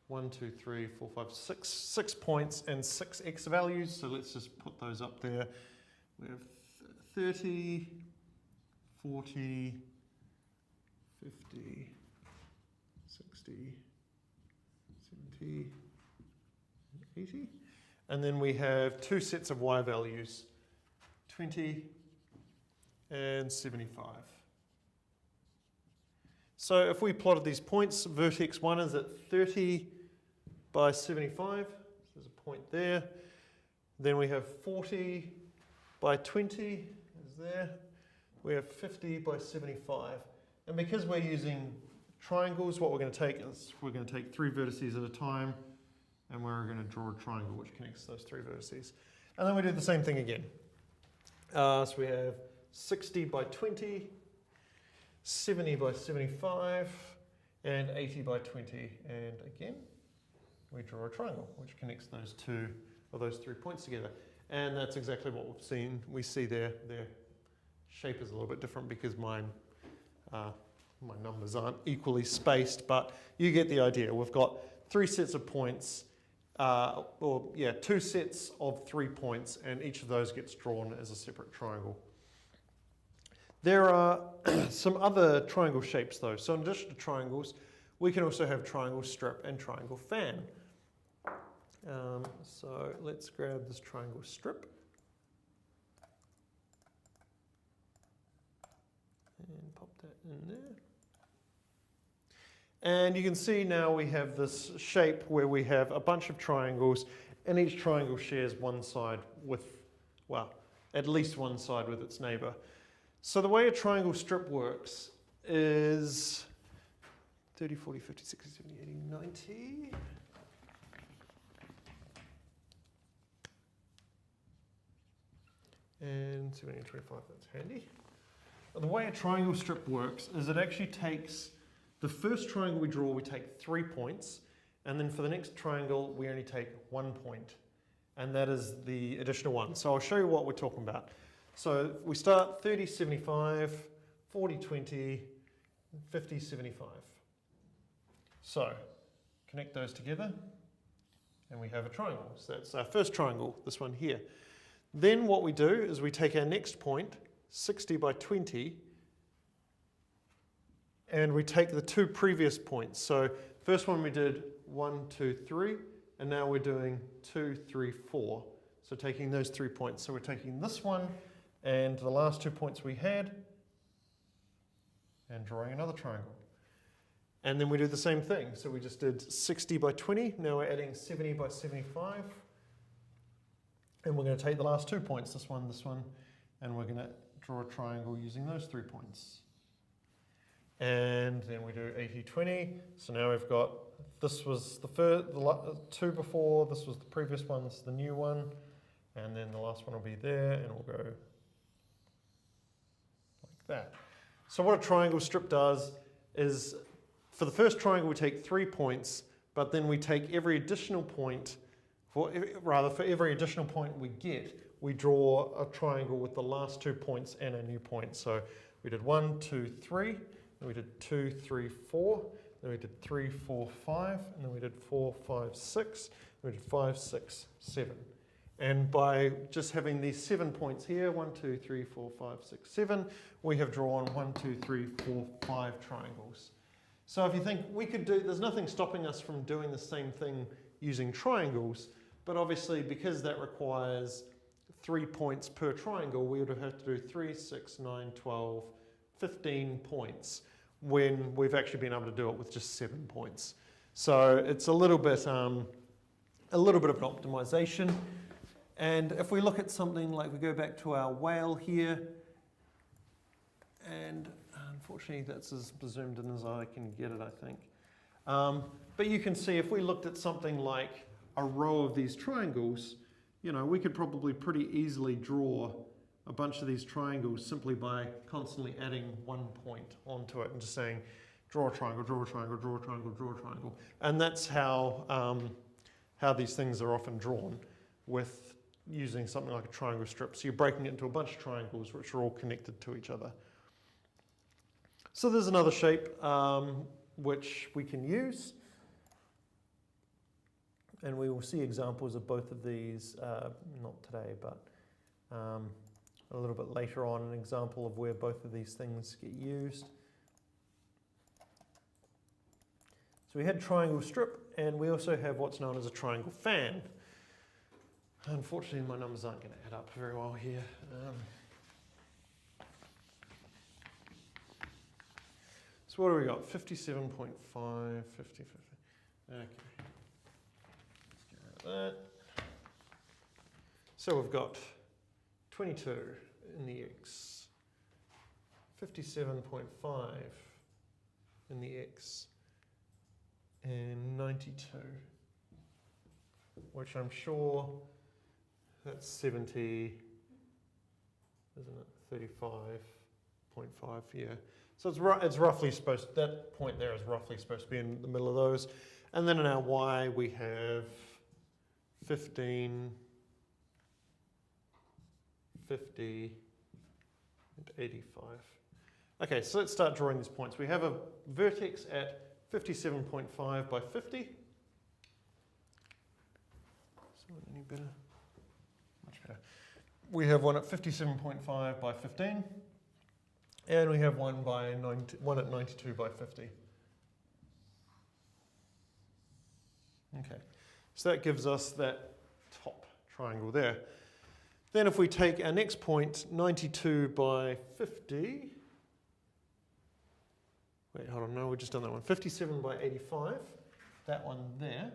Speaker 1: 1, 2, 3, 4, 5, 6 points and 6 x values. So let's just put those up there. We have 30, 40, 50, 60, 70, 80. And then we have 2 sets of y values, 20 and 75. So if we plotted these points, vertex 1 is at 30 by 75. There's a point there. Then we have 40 by 20 is there. We have 50 by 75. And because we're using triangles, what we're going to take is we're going to take 3 vertices at a time, and we're going to draw a triangle which connects those 3 vertices. And then we do the same thing again. So we have 60 by 20, 70 by 75, and 80 by 20. And again, we draw a triangle which connects those 3 points together. And that's exactly what we've seen. We see their shape is a little bit different because my numbers aren't equally spaced, but you get the idea. We've got 3 sets of points, 2 sets of 3 points, and each of those gets drawn as a separate triangle. There are some other triangle shapes though. So in addition to triangles, we can also have triangle strip and triangle fan. So let's grab this triangle strip and pop that in there. And you can see now we have this shape where we have a bunch of triangles, and each triangle shares one side with, well, at least one side with its neighbor. So the way a triangle strip works is 30, 40, 50, 60, 70, 80, 90. And 70 and 25, that's handy. The way a triangle strip works is it actually takes the first triangle we draw, we take 3 points, and then for the next triangle, we only take 1 point, and that is the additional one. So I'll show you what we're talking about. So we start 30, 75, 40, 20, 50, 75. So connect those together, and we have a triangle. So that's our first triangle, this one here. Then what we do is we take our next point, 60 by 20, and we take the 2 previous points. So first one we did 1, 2, 3, and now we're doing 2, 3, 4. So taking those 3 points. So we're taking this one and the last 2 points we had and drawing another triangle. And then we do the same thing. So we just did 60 by 20. Now we're adding 70 by 75. And we're going to take the last 2 points, this one, and we're going to draw a triangle using those 3 points. And then we do 80, 20. So now we've got, this was the 2 before, this was the previous one, this is the new one. And then the last one will be there, and we'll go like that. So what a triangle strip does is, for the first triangle we take 3 points, but then we take every additional point for every additional point we get, we draw a triangle with the last 2 points and a new point. So we did 1, 2, 3, then we did 2, 3, 4, then we did 3, 4, 5, and then we did 4, 5, 6, we did 5, 6, 7. And by just having these 7 points here, 1, 2, 3, 4, 5, 6, 7, we have drawn 1, 2, 3, 4, 5 triangles. So if you think we could do, there's nothing stopping us from doing the same thing using triangles, but obviously because that requires 3 points per triangle, we would have to do 3, 6, 9, 12, 15 points when we've actually been able to do it with just 7 points. So it's a little bit of an optimization. And if we look at something like, we go back to our whale here, and unfortunately that's as zoomed in as I can get it, I think. But you can see if we looked at something like a row of these triangles, you know, we could probably pretty easily draw a bunch of these triangles simply by constantly adding 1 point onto it and just saying, draw a triangle, draw a triangle, draw a triangle, draw a triangle. And that's how these things are often drawn, with using something like a triangle strip. So you're breaking it into a bunch of triangles which are all connected to each other. So there's another shape which we can use. And we will see examples of both of these, not today, but a little bit later on, an example of where both of these things get used. So we had triangle strip, and we also have what's known as a triangle fan. Unfortunately, my numbers aren't going to add up very well here. So what do we got? 57.5, 50, 50. Okay. That. So we've got 22 in the x, 57.5 in the x, and 92, which I'm sure that's 70, isn't it? 35.5, yeah. So it's roughly supposed, that point there is roughly supposed to be in the middle of those. And then in our y we have 15, 50, and 85. Okay, so let's start drawing these points. We have a vertex at 57.5 by 50. Someone any better? Much better. We have one at 57.5 by 15. And we have one at 92 by 50. Okay. So that gives us that top triangle there. Then if we take our next point, 92 by 50, wait, hold on, no, we've just done that one, 57 by 85, that one there.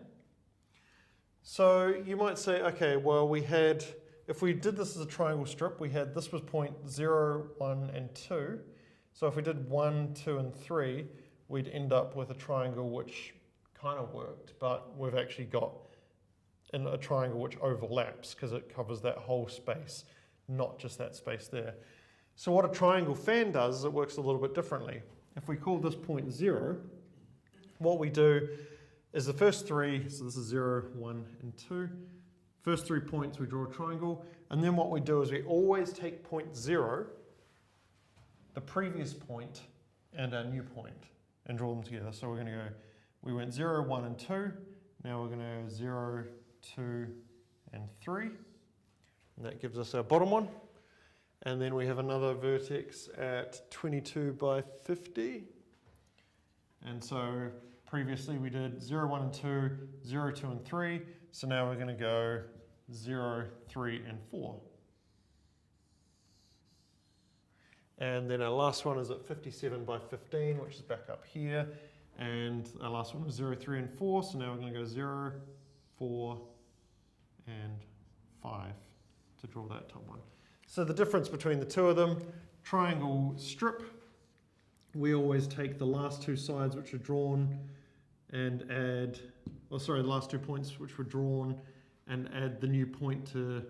Speaker 1: So you might say, okay, well we had, if we did this as a triangle strip, we had, this was point 0, 1, and 2. So if we did 1, 2, and 3, we'd end up with a triangle which kind of worked, but we've actually got a triangle which overlaps because it covers that whole space, not just that space there. So what a triangle fan does is it works a little bit differently. If we call this point 0, what we do is the first three, so this is 0, 1, and 2, first 3 points we draw a triangle, and then what we do is we always take point 0, the previous point, and our new point, and draw them together. So we're going to go, we went 0, 1, and 2, now we're going to go 0, 2, and 3, and that gives us our bottom one. And then we have another vertex at 22 by 50. And so previously we did 0, 1, and 2, 0, 2, and 3. So now we're going to go 0, 3, and 4. And then our last one is at 57 by 15, which is back up here. And our last one was 0, 3, and 4. So now we're going to go 0, 4, and 5 to draw that top one. So the difference between the two of them, triangle strip, we always take the last 2 sides which are drawn and add, the last 2 points which were drawn and add the new point to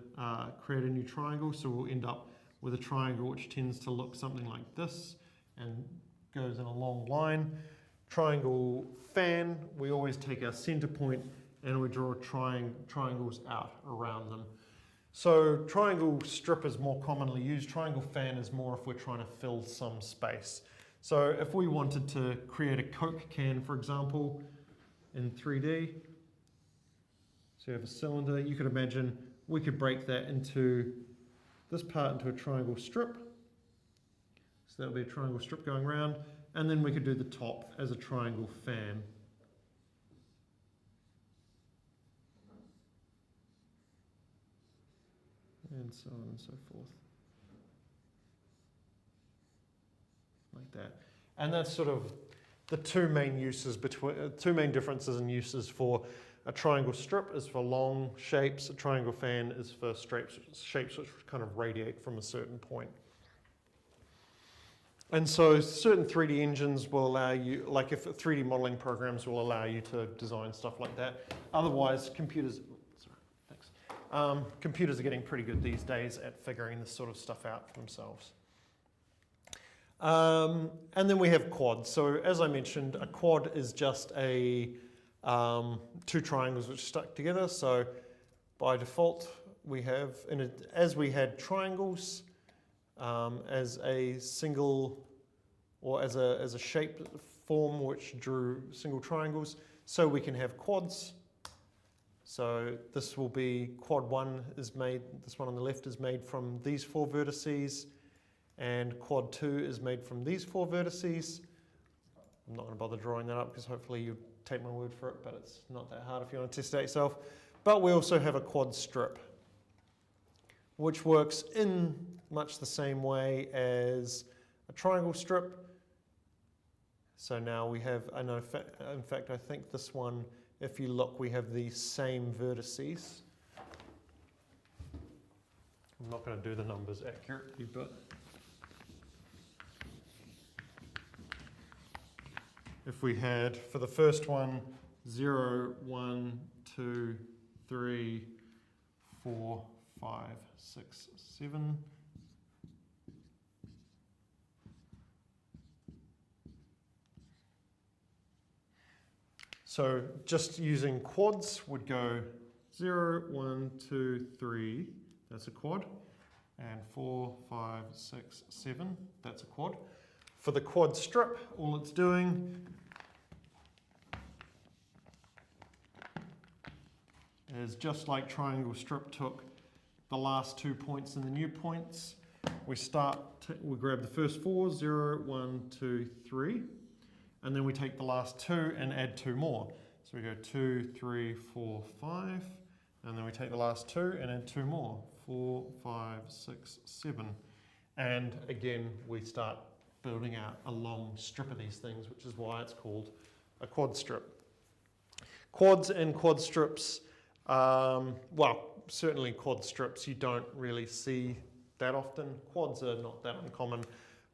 Speaker 1: create a new triangle. So we'll end up with a triangle which tends to look something like this and goes in a long line. Triangle fan, we always take our center point and we draw triangles out around them. So triangle strip is more commonly used. Triangle fan is more if we're trying to fill some space. So if we wanted to create a Coke can, for example, in 3D, so you have a cylinder, you could imagine we could break that into this part into a triangle strip. So that'll be a triangle strip going around, and then we could do the top as a triangle fan. And so on and so forth. Like that. And that's sort of the two main differences in uses for a triangle strip is for long shapes, a triangle fan is for shapes which kind of radiate from a certain point. And so certain 3D engines will allow you, like if 3D modeling programs will allow you to design stuff like that. Otherwise, computers are getting pretty good these days at figuring this sort of stuff out for themselves. And then we have quads. So as I mentioned, a quad is just two triangles which are stuck together. So by default, we have, as we had triangles as a single, or as a shape form which drew single triangles, so we can have quads. So this will be quad 1 is made, this one on the left is made from these 4 vertices, and quad 2 is made from these 4 vertices. I'm not going to bother drawing that up because hopefully you take my word for it, but it's not that hard if you want to test it out yourself. But we also have a quad strip, which works in much the same way as a triangle strip. So now we have, in fact I think this one, if you look, we have the same vertices. I'm not going to do the numbers accurately, but if we had, for the first one, 0, 1, 2, 3, 4, 5, 6, 7. So just using quads would go 0, 1, 2, 3, that's a quad, and 4, 5, 6, 7, that's a quad. For the quad strip, all it's doing is just like triangle strip took the last 2 points and the new points, we grab the first 4, 0, 1, 2, 3, and then we take the last 2 and add 2 more. So we go 2, 3, 4, 5, and then we take the last 2 and add 2 more, 4, 5, 6, 7. And again, we start building out a long strip of these things, which is why it's called a quad strip. Quads and quad strips, well, certainly quad strips you don't really see that often. Quads are not that uncommon,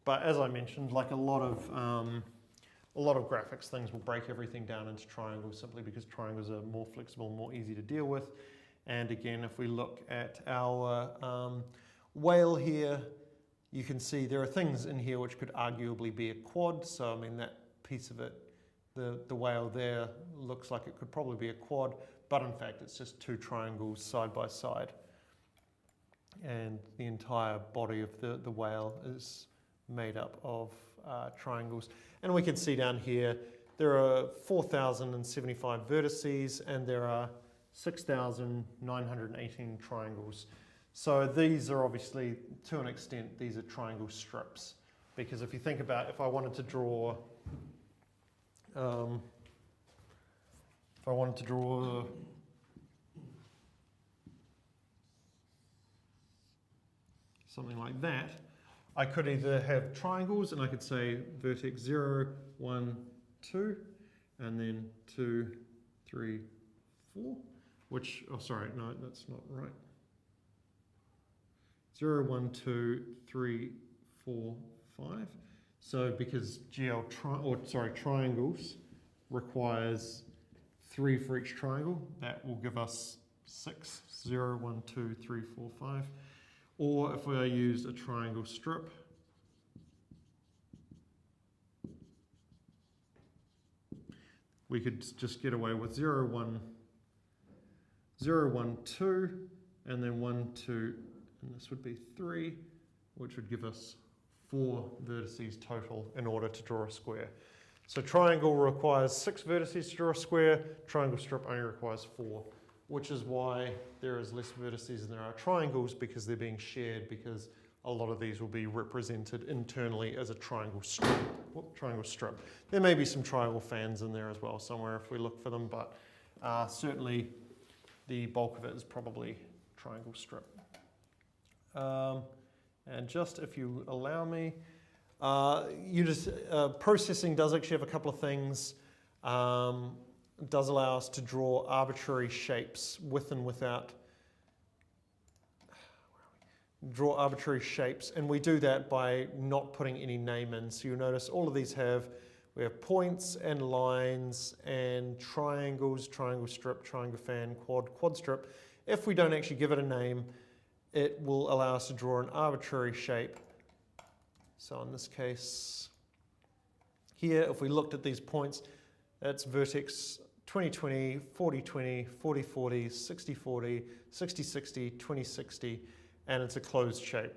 Speaker 1: but as I mentioned, like a lot of graphics things will break everything down into triangles simply because triangles are more flexible, more easy to deal with. And again, if we look at our whale here, you can see there are things in here which could arguably be a quad. So I mean that piece of it, the whale there looks like it could probably be a quad, but in fact it's just 2 triangles side by side. And the entire body of the whale is made up of triangles. And we can see down here there are 4,075 vertices and there are 6,918 triangles. So these are obviously, to an extent, these are triangle strips. Because if you think about, if I wanted to draw something like that, I could either have triangles and I could say vertex 0, 1, 2, and then 2, 3, 4, which, oh sorry, no, that's not right. 0, 1, 2, 3, 4, 5. So because triangles requires 3 for each triangle, that will give us 6, 0, 1, 2, 3, 4, 5. Or if we use a triangle strip, we could just get away with 0, 1, 0, 1, 2, and then 1, 2, and this would be 3, which would give us 4 vertices total in order to draw a square. So triangle requires 6 vertices to draw a square, triangle strip only requires 4, which is why there is less vertices than there are triangles, because they're being shared, because a lot of these will be represented internally as a triangle strip. There may be some triangle fans in there as well somewhere if we look for them, but certainly the bulk of it is probably triangle strip. And just if you allow me, processing does actually have a couple of things. It does allow us to draw arbitrary shapes with and without. Draw arbitrary shapes, and we do that by not putting any name in. So you'll notice all of these we have points and lines and triangles, triangle strip, triangle fan, quad strip. If we don't actually give it a name, it will allow us to draw an arbitrary shape. So in this case here, if we looked at these points, that's vertex 2020, 4020, 4040, 6040, 6060, 2060, and it's a closed shape.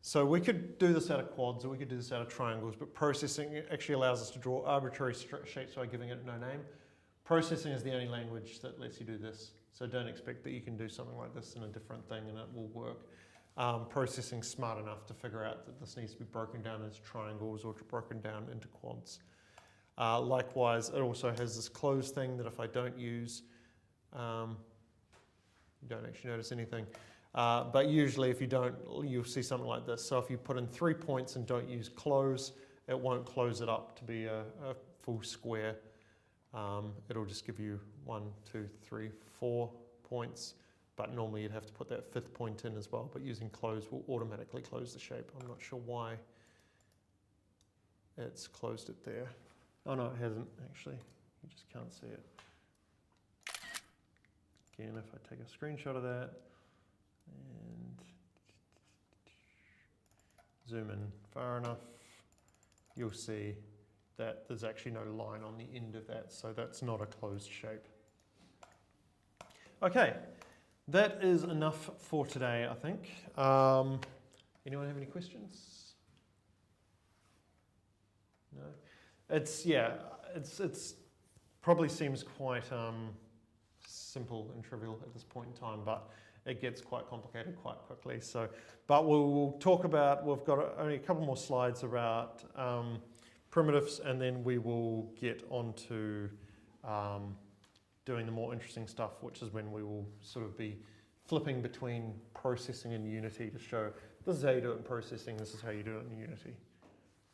Speaker 1: So we could do this out of quads, or we could do this out of triangles, but processing actually allows us to draw arbitrary shapes by giving it no name. Processing is the only language that lets you do this, so don't expect that you can do something like this in a different thing and it will work. Processing's smart enough to figure out that this needs to be broken down into triangles or broken down into quads. Likewise, it also has this closed thing that if I don't use, you don't actually notice anything. But usually if you don't, you'll see something like this. So if you put in 3 points and don't use close, it won't close it up to be a full square. It'll just give you 1, 2, 3, 4 points, but normally you'd have to put that 5th point in as well, but using close will automatically close the shape. I'm not sure why it's closed it there. Oh no, it hasn't actually. You just can't see it. Again, if I take a screenshot of that and zoom in far enough, you'll see that there's actually no line on the end of that, so that's not a closed shape. Okay, that is enough for today, I think. Anyone have any questions? No? It's probably seems quite simple and trivial at this point in time, but it gets quite complicated quite quickly. So, but we'll talk about, we've got only a couple more slides about primitives, and then we will get on to doing the more interesting stuff, which is when we will sort of be flipping between processing and Unity to show this is how you do it in processing, this is how you do it in Unity.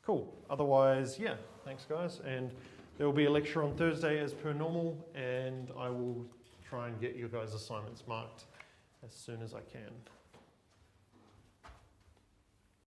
Speaker 1: Cool. Otherwise, yeah, thanks guys. And there will be a lecture on Thursday as per normal, and I will try and get you guys' assignments marked as soon as I can.